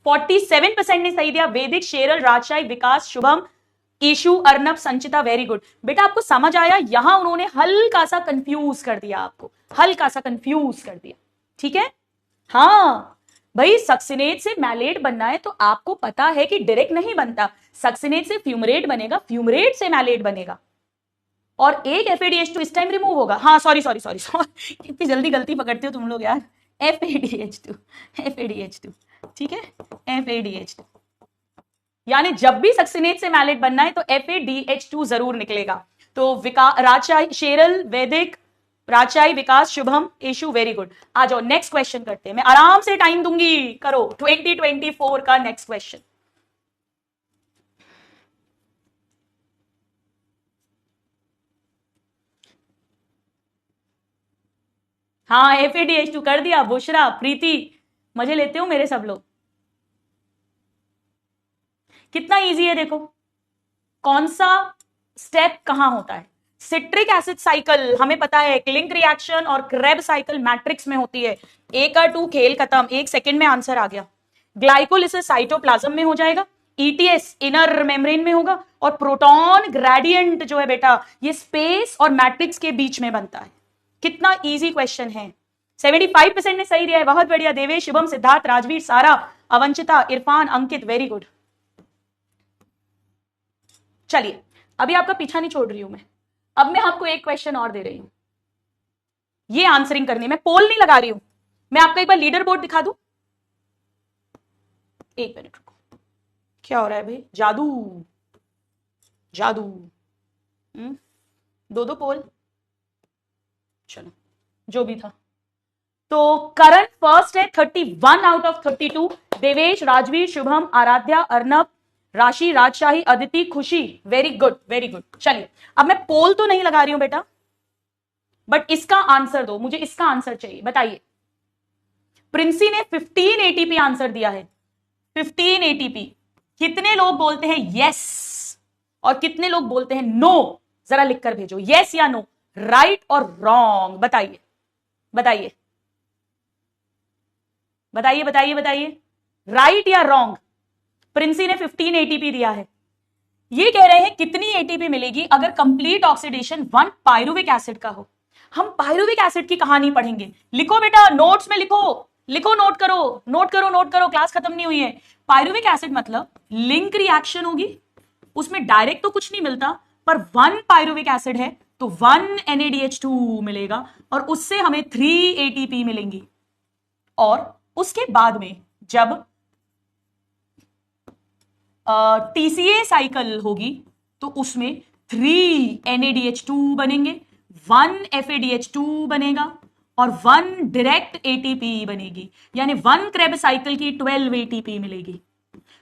47% ने सही दिया। वैदिक, शेरल, राजशाही, विकास, शुभम, ईशु, अर्नब, संचिता, वेरी गुड। बेटा आपको समझ आया? यहां उन्होंने हल्का सा कंफ्यूज कर दिया, आपको हल्का सा कंफ्यूज कर दिया, ठीक है? हाँ भाई, सक्सिनेट से मैलेट बनना है तो आपको पता है कि डायरेक्ट नहीं बनता, सक्सिनेट से फ्यूमरेट बनेगा, फ्यूमरेट से मैलेट बनेगा, और एक FADH2 इस टाइम रिमूव होगा। हाँ सॉरी, कितनी जल्दी गलती पकड़ते हो तुम लोग यार। FADH2, ठीक है, FADH2, यानी जब भी सक्सिनेट से मैलेट बनना है तो FADH2 जरूर निकलेगा। तो राजशाही, शेरल, वैदिक, राजशाही, विकास, शुभम, ईशु, वेरी गुड। आ जाओ नेक्स्ट क्वेश्चन करते हैं, मैं आराम से टाइम दूंगी, करो 2024 का नेक्स्ट क्वेश्चन। हाँ FADH2 कर दिया। बुशरा, प्रीति, मजे लेते हो मेरे सब लोग? कितना इजी है देखो। कौन सा स्टेप कहां होता है? सिट्रिक एसिड साइकिल हमें पता है, क्लिंक रिएक्शन और क्रेब साइकिल मैट्रिक्स में होती है। A का 2 खेल खत्म, 1 सेकेंड में आंसर आ गया। ग्लाइकोलिसिस साइटोप्लाज्म में हो जाएगा, ETS इनर मेम्ब्रेन में होगा, और प्रोटॉन ग्रेडियंट जो है बेटा ये स्पेस और मैट्रिक्स के बीच में बनता है। कितना इजी क्वेश्चन है। 75% ने सही दिया है, बहुत बढ़िया। देवेश, शुभम, सिद्धार्थ, राजवीर, सारा, अवंचिता, इरफान, अंकित, वेरी गुड। चलिए अभी आपका पीछा नहीं छोड़ रही हूं मैं, अब मैं आपको एक क्वेश्चन और दे रही हूं, ये आंसरिंग करनी। मैं पोल नहीं लगा रही हूं, मैं आपको एक बार लीडर बोर्ड दिखा दूं। 1 मिनट रुको, क्या हो रहा है भाई? जादू जादू। 2 पोल, चलो जो भी था। तो करंट फर्स्ट है 31 आउट ऑफ 32। देवेश, राजवीर, शुभम, आराध्या, अर्नब, राशि, राजशाही, अदिति, खुशी, वेरी गुड वेरी गुड। चलिए अब मैं पोल तो नहीं लगा रही हूं बेटा, बट इसका आंसर दो, मुझे इसका आंसर चाहिए। बताइए, प्रिंसी ने 15 ATP आंसर दिया है। 15 ATP। कितने लोग बोलते हैं यस और कितने लोग बोलते हैं नो? जरा लिखकर भेजो, यस या नो, राइट और रॉन्ग। बताइए बताइए बताइए बताइए बताइए, राइट या रॉन्ग? प्रिंसी ने 15 ATP दिया है। ये कह रहे हैं कितनी ATP मिलेगी अगर कंप्लीट ऑक्सीडेशन 1 पायरुविक एसिड का हो। हम पायरुविक एसिड की कहानी पढ़ेंगे। लिखो बेटा, नोट्स में लिखो, नोट करो, क्लास खत्म नहीं हुई है। पायरुविक एसिड मतलब लिंक रिएक्शन होगी, उसमें डायरेक्ट तो कुछ नहीं मिलता, पर 1 पायरुविक एसिड है तो 1 NaDH2 मिलेगा, और उससे हमें 3 ATP मिलेंगी। और उसके बाद में जब TCA साइकिल होगी तो उसमें 3 NaDH2 बनेंगे, 1 FADH2 बनेगा, और 1 डायरेक्ट एटीपी बनेगी, यानी 1 क्रेब साइकिल की 12 एटीपी मिलेगी।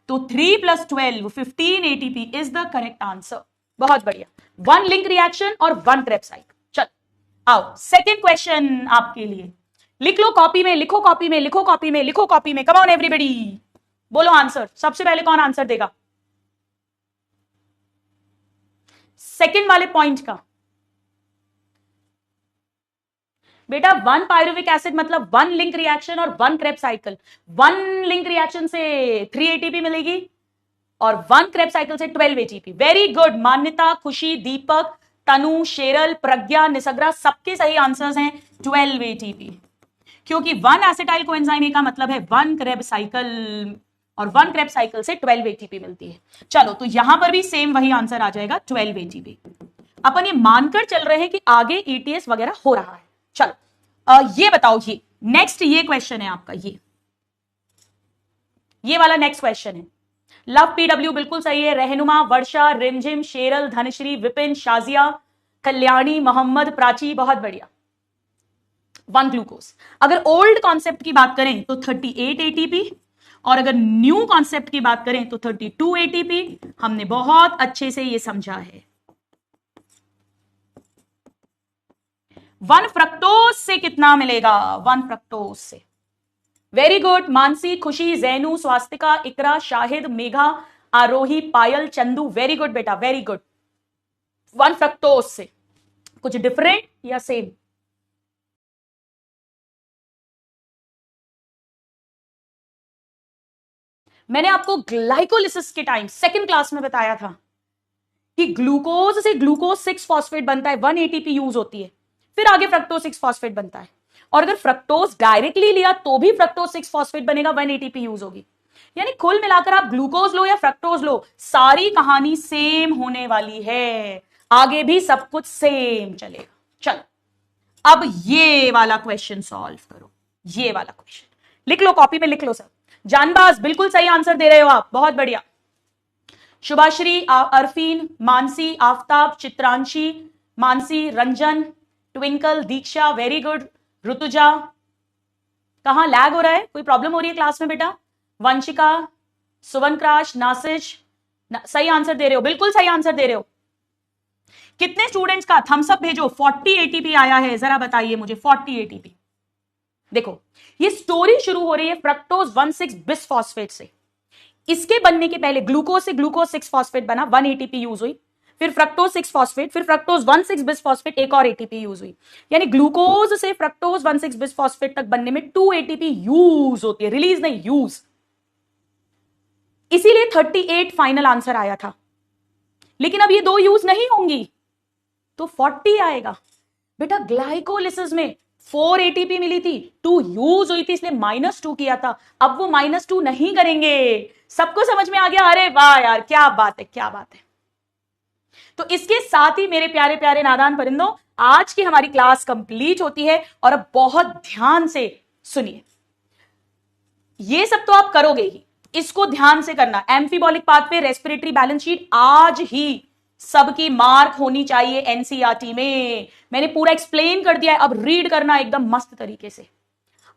तो 3 + 12 15 ATP is the correct answer. बहुत बढ़िया, 1 लिंक रिएक्शन और 1 क्रेब साइकिल। चल आओ सेकेंड क्वेश्चन आपके लिए, लिख लो कॉपी में, लिखो कॉपी में, लिखो कॉपी में, लिखो कॉपी में। कम ऑन एवरीबॉडी, बोलो आंसर। सबसे पहले कौन आंसर देगा सेकेंड वाले पॉइंट का? बेटा 1 पायरुविक एसिड मतलब 1 लिंक रिएक्शन और 1 क्रेब साइकिल। 1 लिंक रिएक्शन से 3 एटीपी मिलेगी और 1 क्रेब साइकिल से 12 एटीपी। वेरी गुड मान्यता, खुशी, दीपक, तनु, शेरल, प्रज्ञा, निसग्रा, सबके सही आंसर्स हैं 12 एटीपी, क्योंकि 1 एसिटाइल कोएंजाइम का मतलब है 1 क्रेब साइकिल और 1 क्रेब साइकिल से 12 एटीपी मिलती है। चलो तो यहां पर भी सेम वही आंसर आ जाएगा 12 एटीपी। अपन ये मानकर चल रहे हैं कि आगे ईटीएस वगैरह हो रहा है। चलो ये बताओ, ये नेक्स्ट ये क्वेश्चन है आपका, ये वाला नेक्स्ट क्वेश्चन है। लव पीडब्ल्यू बिल्कुल सही है। रहनुमा, वर्षा, रिमझिम, शेरल, धनश्री, विपिन, शाजिया, कल्याणी, मोहम्मद, प्राची, बहुत बढ़िया। 1 ग्लूकोज। अगर ओल्ड कॉन्सेप्ट की बात करें तो 38 एटीपी और अगर न्यू कॉन्सेप्ट की बात करें तो 32 एटीपी। हमने बहुत अच्छे से ये समझा है। 1 फ्रक्टोज से कितना मिलेगा? 1 फ्रक्टोज से। वेरी गुड मानसी, खुशी, जैनू, स्वास्तिका, इकरा, शाहिद, मेघा, आरोही, पायल, चंदू, वेरी गुड बेटा, वेरी गुड। 1 फ्रक्टोज से। कुछ डिफरेंट या सेम? मैंने आपको ग्लाइकोलिसिस के टाइम सेकेंड क्लास में बताया था कि ग्लूकोज से ग्लूकोज 6 फॉस्फेट बनता है, 1 एटीपी यूज होती है, फिर आगे फ्रक्टोज 6 फॉस्फेट बनता है। और अगर फ्रक्टोज डायरेक्टली लिया तो भी फ्रक्टोज 6 फॉस्फेट बनेगा, 1 एटीपी यूज होगी। यानी कुल मिलाकर आप ग्लूकोज लो या फ्रक्टोज लो, सारी कहानी सेम होने वाली है, आगे भी सब कुछ सेम चलेगा। चलो अब ये वाला क्वेश्चन सॉल्व करो। ये वाला क्वेश्चन लिख लो कॉपी में, लिख लो सब। जानबाज बिल्कुल सही आंसर दे रहे हो आप, बहुत बढ़िया। शुभाश्री, अरफीन, मानसी, आफ्ताब, चित्रांशी, मानसी, रंजन, ट्विंकल, दीक्षा, वेरी गुड। ऋतुजा, कहां लैग हो रहा है? कोई प्रॉब्लम हो रही है क्लास में बेटा? वंशिका, सुवनक्राश, नासिश, सही आंसर दे रहे हो, बिल्कुल सही आंसर दे रहे हो। कितने स्टूडेंट्स का थम्स अप भेजो? 40 एटीपी आया है, जरा बताइए मुझे 40 एटीपी। देखो ये स्टोरी शुरू हो रही है फ्रक्टोज 1,6 बिसफॉस्फेट से। इसके बनने के पहले ग्लूकोज से ग्लूकोज 6 फॉस्फेट बना, 1 एटीपी यूज हुई, फिर फ्रक्टोज 6 फॉस्फेट, फिर फ्रक्टोज 1,6 बिसफॉस्फेट, एक और एटीपी यूज हुई। यानी ग्लूकोज से फ्रक्टोज 1,6 बिसफॉस्फेट तक बनने में 2 एटीपी यूज होती है, रिलीज नहीं, यूज। इसीलिए 38 फाइनल आंसर आया था। लेकिन अब ये 2 यूज नहीं होंगी तो 40 आएगा बेटा। ग्लाइकोलिसिस में 4 एटीपी मिली थी, 2 यूज हुई थी, इसलिए -2 किया था। अब वो -2 नहीं करेंगे। सबको समझ में आ गया? अरे वाह यार, क्या बात है, क्या बात है। तो इसके साथ ही मेरे प्यारे प्यारे नादान परिंदों, आज की हमारी क्लास कंप्लीट होती है। और अब बहुत ध्यान से सुनिए, ये सब तो आप करोगे ही, इसको ध्यान से करना। Amphibolic pathway, respiratory balance sheet आज ही सबकी मार्क होनी चाहिए एनसीईआरटी में। मैंने पूरा एक्सप्लेन कर दिया है, अब रीड करना एकदम मस्त तरीके से।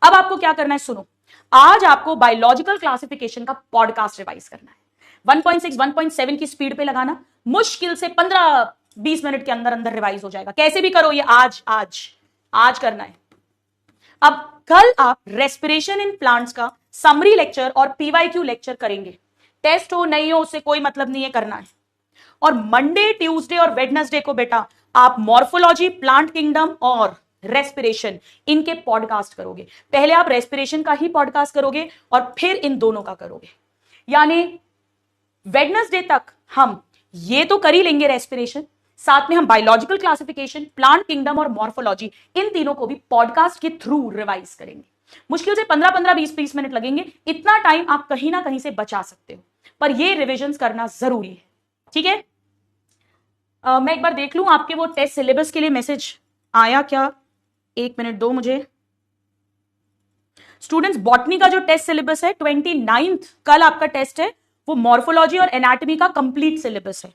अब आपको क्या करना है सुनो, आज आपको बायोलॉजिकल क्लासिफिकेशन का पॉडकास्ट रिवाइज करना है। 1.6 1.7 की स्पीड पे लगाना, मुश्किल से 15-20 मिनट के अंदर अंदर रिवाइज हो जाएगा। कैसे भी करो, ये आज करना है। अब कल आप रेस्पिरेशन इन प्लांट्स का समरी लेक्चर और पीवाईक्यू लेक्चर करेंगे। टेस्ट हो नहीं हो उससे कोई मतलब नहीं है, करना है। और मंडे, ट्यूसडे और वेडनेसडे को बेटा आप मॉर्फोलॉजी, प्लांट किंगडम और रेस्पिरेशन इनके पॉडकास्ट करोगे। पहले आप रेस्पिरेशन का ही पॉडकास्ट करोगे और फिर इन दोनों का करोगे। यानी वेडनेसडे तक हम ये तो कर ही लेंगे रेस्पिरेशन, साथ में हम बायोलॉजिकल क्लासिफिकेशन, प्लांट किंगडम और मॉर्फोलॉजी इन तीनों को भी पॉडकास्ट के थ्रू रिवाइज करेंगे। मुश्किल से 15-15, 20-20 मिनट लगेंगे। इतना टाइम आप कहीं ना कहीं से बचा सकते हो, पर ये रिविजन करना जरूरी है, ठीक है। मैं एक बार देख लूं आपके वो टेस्ट सिलेबस के लिए मैसेज आया क्या, 1 मिनट दो मुझे। स्टूडेंट्स, बॉटनी का जो टेस्ट सिलेबस है 29 कल आपका टेस्ट है, वो मॉर्फोलॉजी और एनाटॉमी का कंप्लीट सिलेबस है।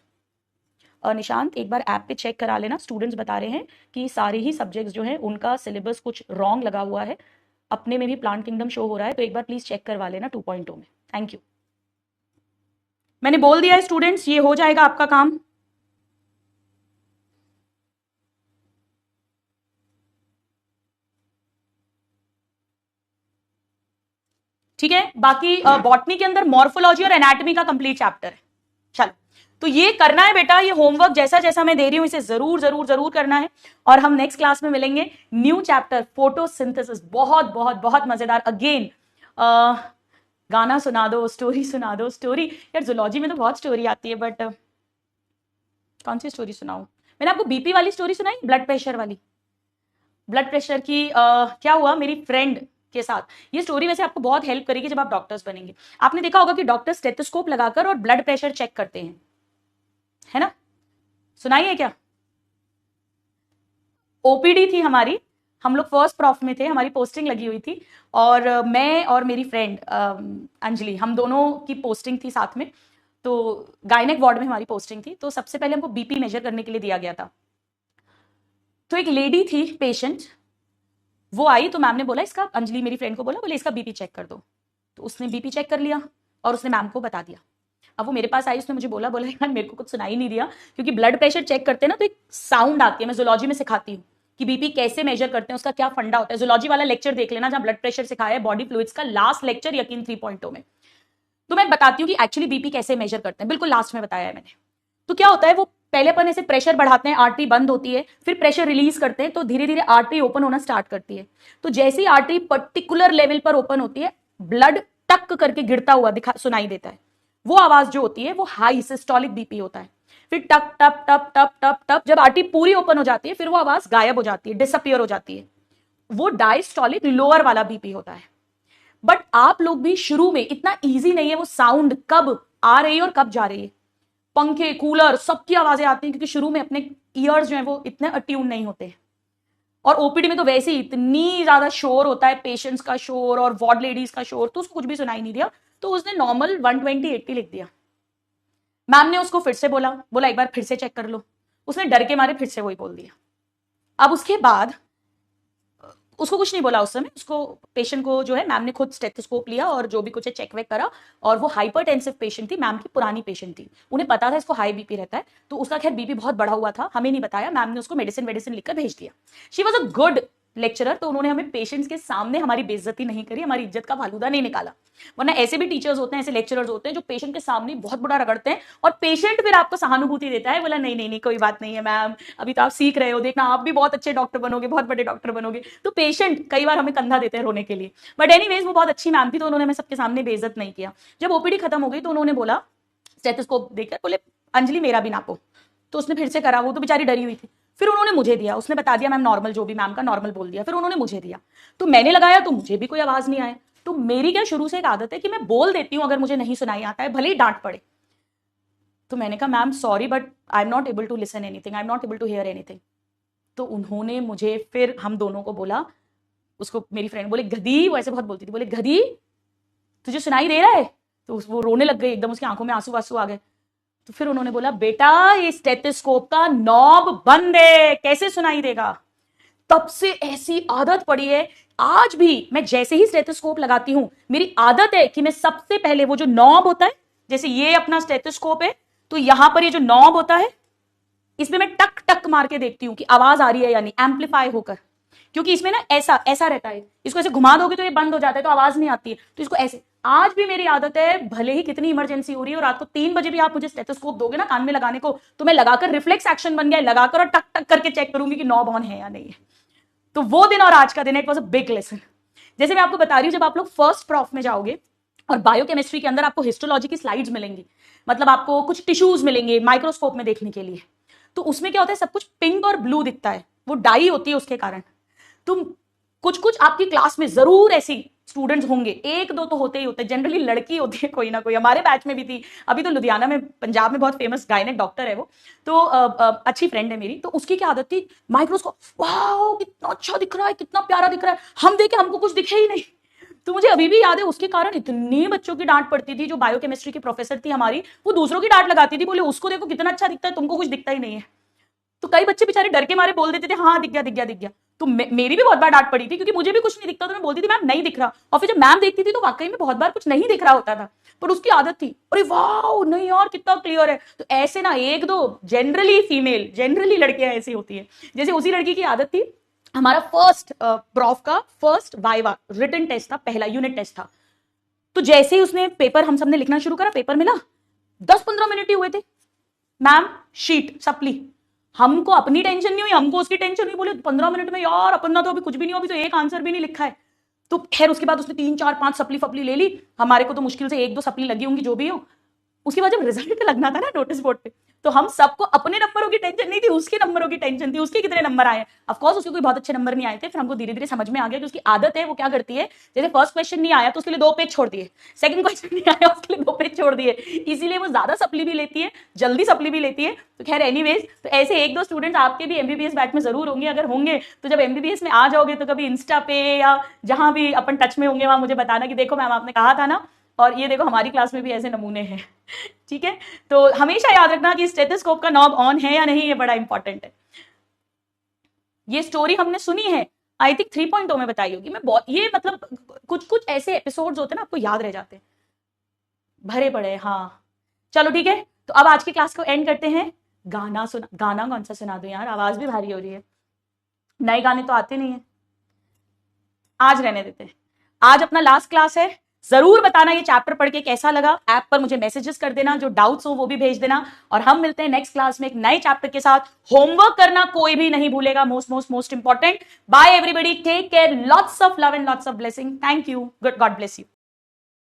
निशांत एक बार ऐप पे चेक करा लेना, स्टूडेंट्स बता रहे हैं कि सारे ही सब्जेक्ट्स जो हैं उनका सिलेबस कुछ रॉन्ग लगा हुआ है, अपने में भी प्लांट किंगडम शो हो रहा है, तो एक बार प्लीज चेक करवा लेना 2.2 में। Thank you. मैंने बोल दिया है स्टूडेंट्स, ये हो जाएगा आपका काम। ठीक है, बाकी बॉटनी के अंदर मॉर्फोलॉजी और एनाटॉमी का कंप्लीट चैप्टर है। चलो, तो ये करना है बेटा, ये होमवर्क जैसा जैसा मैं दे रही हूं इसे जरूर जरूर जरूर करना है। और हम नेक्स्ट क्लास में मिलेंगे, न्यू चैप्टर फोटोसिंथेसिस, बहुत बहुत बहुत मजेदार। अगेन गाना सुना दो, स्टोरी सुना दो। स्टोरी यार जूलॉजी में तो बहुत स्टोरी आती है, बट कौन सी स्टोरी सुनाऊं? मैंने आपको बीपी वाली स्टोरी सुनाई, ब्लड प्रेशर वाली। ब्लड प्रेशर की क्या हुआ मेरी फ्रेंड के साथ, ये स्टोरी वैसे आपको बहुत हेल्प करेगी जब आप डॉक्टर्स बनेंगे। आपने देखा होगा कि डॉक्टर स्टेथोस्कोप लगाकर और ब्लड प्रेशर चेक करते हैं, है ना? सुनाइए क्या? ओपीडी थी हमारी, हम लोग फर्स्ट प्रॉफ में थे, हमारी पोस्टिंग लगी हुई थी, और मैं और मेरी फ्रेंड अंजलि, हम दोनों की पोस्टिंग थी साथ में। तो गायनेक वार्ड में हमारी पोस्टिंग थी। तो सबसे पहले हमको बीपी मेजर करने के लिए दिया गया था। तो एक लेडी थी पेशेंट, वो आई, तो मैम ने बोला इसका, अंजलि मेरी फ्रेंड को बोला, बोले इसका बीपी चेक कर दो। तो उसने बीपी चेक कर लिया और उसने मैम को बता दिया। अब वो मेरे पास आई, उसने मुझे बोला यार मेरे को कुछ सुनाई नहीं दिया, क्योंकि ब्लड प्रेशर चेक करते हैं ना तो एक साउंड आती है, मैं जूलॉजी में सिखाती हूँ कि बीपी कैसे मेजर करते हैं, उसका क्या फंडा होता है। जूलॉजी वाला लेक्चर देख लेना जहां ब्लड प्रेशर सिखाया है, बॉडी फ्लूइड्स का लास्ट लेक्चर, यकीन 3.0 में। तो मैं बताती हूँ कि एक्चुअली बीपी कैसे मेजर करते हैं, बिल्कुल लास्ट में बताया है मैंने। तो क्या होता है, वो पहले अपन ऐसे प्रेशर बढ़ाते हैं, आर्टरी बंद होती है, फिर प्रेशर रिलीज करते हैं, तो धीरे धीरे आर्टरी ओपन होना स्टार्ट करती है। तो जैसे ही आर्टरी पर्टिकुलर लेवल पर ओपन होती है, ब्लड टक करके गिरता हुआ सुनाई देता है। वो आवाज जो होती है वो हाई सिस्टोलिक बीपी होता है। फिर टप टप टप टप टप टप, जब आर्टरी पूरी ओपन हो जाती है फिर वो आवाज गायब हो जाती है, डिसअपियर हो जाती है। वो डायस्टोलिक लोअर वाला बीपी होता है। बट आप लोग भी शुरू में, इतना इजी नहीं है वो साउंड कब आ रही है और कब जा रही है। पंखे, कूलर, सबकी आवाजें आती हैं, क्योंकि शुरू में अपने ईयर्स जो है वो इतने अट्यून नहीं होते। और ओपीडी में तो वैसे ही इतनी ज्यादा शोर होता है, पेशेंट्स का शोर और वार्ड लेडीज का शोर, तो उसको कुछ भी सुनाई नहीं दिया। तो उसने नॉर्मल 120/80 लिख दिया। मैम ने उसको फिर से बोला एक बार फिर से चेक कर लो। उसने डर के मारे फिर से वही बोल दिया। अब उसके बाद उसको कुछ नहीं बोला उस समय, उसको पेशेंट को जो है मैम ने खुद स्टेथोस्कोप लिया और जो भी कुछ है चेक वेक करा। और वो हाइपरटेंसिव पेशेंट थी, मैम की पुरानी पेशेंट थी, उन्हें पता था इसको हाई बीपी रहता है। तो उसका खैर बीपी बहुत बढ़ा हुआ था, हमें नहीं बताया, मैम ने उसको मेडिसिन लिखकर भेज दिया। She was a good lecturer, तो उन्होंने हमें पेशेंट्स के सामने हमारी बेइज्जती नहीं करी, हमारी इज्जत का फालूदा नहीं निकाला। वरना ऐसे भी टीचर्स होते हैं, ऐसे लेक्चरर्स होते हैं जो पेशेंट के सामने बहुत बुरा रगड़ते हैं, और पेशेंट फिर आपको सहानुभूति देता है, बोला नहीं नहीं नहीं कोई बात नहीं है मैम, अभी तो आप सीख रहे हो, देखना आप भी बहुत अच्छे डॉक्टर बनोगे, बहुत बड़े डॉक्टर बनोगे। तो पेशेंट कई बार हमें कंधा देते हैं रोने के लिए। बट एनीवेज वो बहुत अच्छी मैम थी, तो उन्होंने हमें सबके सामने बेइज्जत नहीं किया। जब ओपीडी खत्म हो गई तो उन्होंने बोला, स्टेथोस्कोप देखकर बोले अंजलि मेरा भी नापो। तो उसने फिर से करा, वो तो बेचारी डरी हुई थी। फिर उन्होंने मुझे दिया, उसने बता दिया मैम नॉर्मल, जो भी मैम का नॉर्मल बोल दिया। फिर उन्होंने मुझे दिया, तो मैंने लगाया, तो मुझे भी कोई आवाज नहीं आया। तो मेरी क्या शुरू से एक आदत है कि मैं बोल देती हूँ अगर मुझे नहीं सुनाई आता है, भले ही डांट पड़े। तो मैंने कहा ma'am sorry but I am not able to listen anything, I am not able to hear anything. तो उन्होंने मुझे, फिर हम दोनों को बोला, उसको मेरी फ्रेंड बोले गधी, वो ऐसे बहुत बोलती थी, बोले गधी तुझे सुनाई दे रहा है? तो वो रोने लग गई एकदम, उसकी आंखों में आंसू आंसू आ गए। तो फिर उन्होंने बोला बेटा ये स्टेथोस्कोप का नॉब बंद है, कैसे सुनाई देगा? तब से ऐसी आदत पड़ी है, आज भी मैं जैसे ही स्टेथोस्कोप लगाती हूं, मेरी आदत है कि मैं सबसे पहले वो जो नॉब होता है, जैसे ये अपना स्टेथोस्कोप है, तो यहां पर ये जो नॉब होता है, इसमें मैं टक टक मार के देखती हूँ कि आवाज आ रही है या नहीं, एम्पलीफाई होकर। क्योंकि इसमें ना ऐसा ऐसा रहता है, इसको ऐसे घुमा दोगे तो ये बंद हो जाता है, तो आवाज नहीं आती है। तो इसको ऐसे, आज भी मेरी आदत है, भले ही कितनी इमरजेंसी हो रही है और रात को 3 बजे भी आप मुझे स्टेथोस्कोप दोगे ना कान में लगाने को, तो मैं लगाकर, रिफ्लेक्स एक्शन बन गया, लगाकर और टक टक करके चेक करूंगी कि नॉब ऑन है या नहीं है। तो वो दिन और आज का दिन, it was a big lesson. जैसे मैं आपको बता रही हूँ, जब आप लोग फर्स्ट प्रॉफ में जाओगे और बायोकेमिस्ट्री के अंदर आपको हिस्टोलॉजी की स्लाइड्स मिलेंगी, मतलब आपको कुछ टिश्यूज मिलेंगे माइक्रोस्कोप में देखने के लिए, तो उसमें क्या होता है, सब कुछ पिंक और ब्लू दिखता है, वो डाई होती है उसके कारण। तुम कुछ कुछ आपकी क्लास में जरूर ऐसी स्टूडेंट्स होंगे, एक दो तो होते ही होते हैं, जनरली लड़की होती है कोई ना कोई, हमारे बैच में भी थी। अभी तो लुधियाना में, पंजाब में बहुत फेमस गायनेक डॉक्टर है वो, तो अच्छी फ्रेंड है मेरी। तो उसकी क्या आदत थी, माइक्रोस्कोप, वाह कितना अच्छा दिख रहा है, कितना प्यारा दिख रहा है, हम देखे हमको कुछ दिखे ही नहीं। तो मुझे अभी भी याद है, उसके कारण इतने बच्चों की डांट पड़ती थी। जो बायोकेमिस्ट्री की प्रोफेसर थी हमारी, वो दूसरों की डांट लगाती थी, बोले उसको देखो कितना अच्छा दिखता है, तुमको कुछ दिखता ही नहीं है। तो कई बच्चे बेचारे डर के मारे बोल देते थे हाँ दिख गया दिख गया दिख गया। तो मेरी भी बहुत बार डांट पड़ी थी, क्योंकि मुझे भी कुछ नहीं दिखता, तो मैं बोलती थी मैम नहीं दिख रहा। और फिर जब मैम देखती थी तो वाकई में बहुत बार कुछ नहीं दिख रहा होता था, पर उसकी आदत थी, अरे वाह नहीं यार कितना क्लियर है। तो ऐसे ना एक दो जनरली लड़कियां ऐसी होती है। जैसे उसी लड़की की आदत थी, हमारा फर्स्ट प्रॉफ का फर्स्ट वाइवा रिटन टेस्ट था, पहला यूनिट टेस्ट था। तो जैसे ही उसने पेपर हम सबने लिखना शुरू करा, पेपर मिला, 10-15 मिनट ही हुए थे, मैम शीट सप्ली। हमको अपनी टेंशन नहीं हुई, हमको उसकी टेंशन हुई, बोले 15 मिनट में यार अपना तो अभी कुछ भी नहीं, अभी तो एक आंसर भी नहीं लिखा है। तो खैर उसके बाद उसने 3-4-5 सप्ली फपली ले ली। हमारे को तो मुश्किल से 1-2 सप्ली लगी होंगी जो भी हो। उसके बाद जब रिजल्ट लगना था ना नोटिस बोर्ड पे, तो हम सबको अपने नंबरों की टेंशन नहीं थी, उसके नंबरों की टेंशन थी, उसके कितने नंबर आए। ऑफ कोर्स उसके कोई बहुत अच्छे नंबर नहीं आए थे, फिर हमको धीरे धीरे समझ में आ गया कि उसकी आदत है, वो क्या करती है, जैसे फर्स्ट क्वेश्चन नहीं आया तो उसके लिए 2 पेज छोड़ दिए, सेकंड क्वेश्चन नहीं आया उसके लिए 2 पेज छोड़ दिए, इसीलिए वो ज्यादा सप्ली भी लेती है, जल्दी सप्ली भी लेती है। तो खैर एनीवेज, तो ऐसे 1-2 स्टूडेंट्स आपके भी एमबीबीएस बैच में जरूर होंगे। अगर होंगे तो जब एमबीबीएस में आ जाओगे तो कभी इंस्टा पे या जहां भी अपन टच में होंगे वहां मुझे बताना कि देखो मैम आपने कहा था ना, और ये देखो हमारी क्लास में भी ऐसे नमूने हैं। ठीक है, तो हमेशा याद रखना कि स्टेथोस्कोप का नॉब ऑन है या नहीं, ये बड़ा इंपॉर्टेंट है। ये स्टोरी हमने सुनी है, आई थिंक 3.0 में बताई होगी। मैं बहुत ये मतलब कुछ कुछ ऐसे एपिसोड्स होते हैं ना आपको याद रह जाते हैं, भरे पड़े। हाँ चलो ठीक है, तो अब आज की क्लास को एंड करते हैं। गाना कौन सा सुना दूं यार, आवाज भी भारी हो रही है, नए गाने तो आते नहीं है, आज रहने देते हैं। आज अपना लास्ट क्लास है, जरूर बताना ये चैप्टर पढ़ के कैसा लगा। ऐप पर मुझे मैसेजेस कर देना, जो डाउट्स हो वो भी भेज देना, और हम मिलते हैं नेक्स्ट क्लास में एक नए चैप्टर के साथ। होमवर्क करना कोई भी नहीं भूलेगा, most important. Bye everybody, take care, lots of love and lots of blessing. Thank you, God bless you.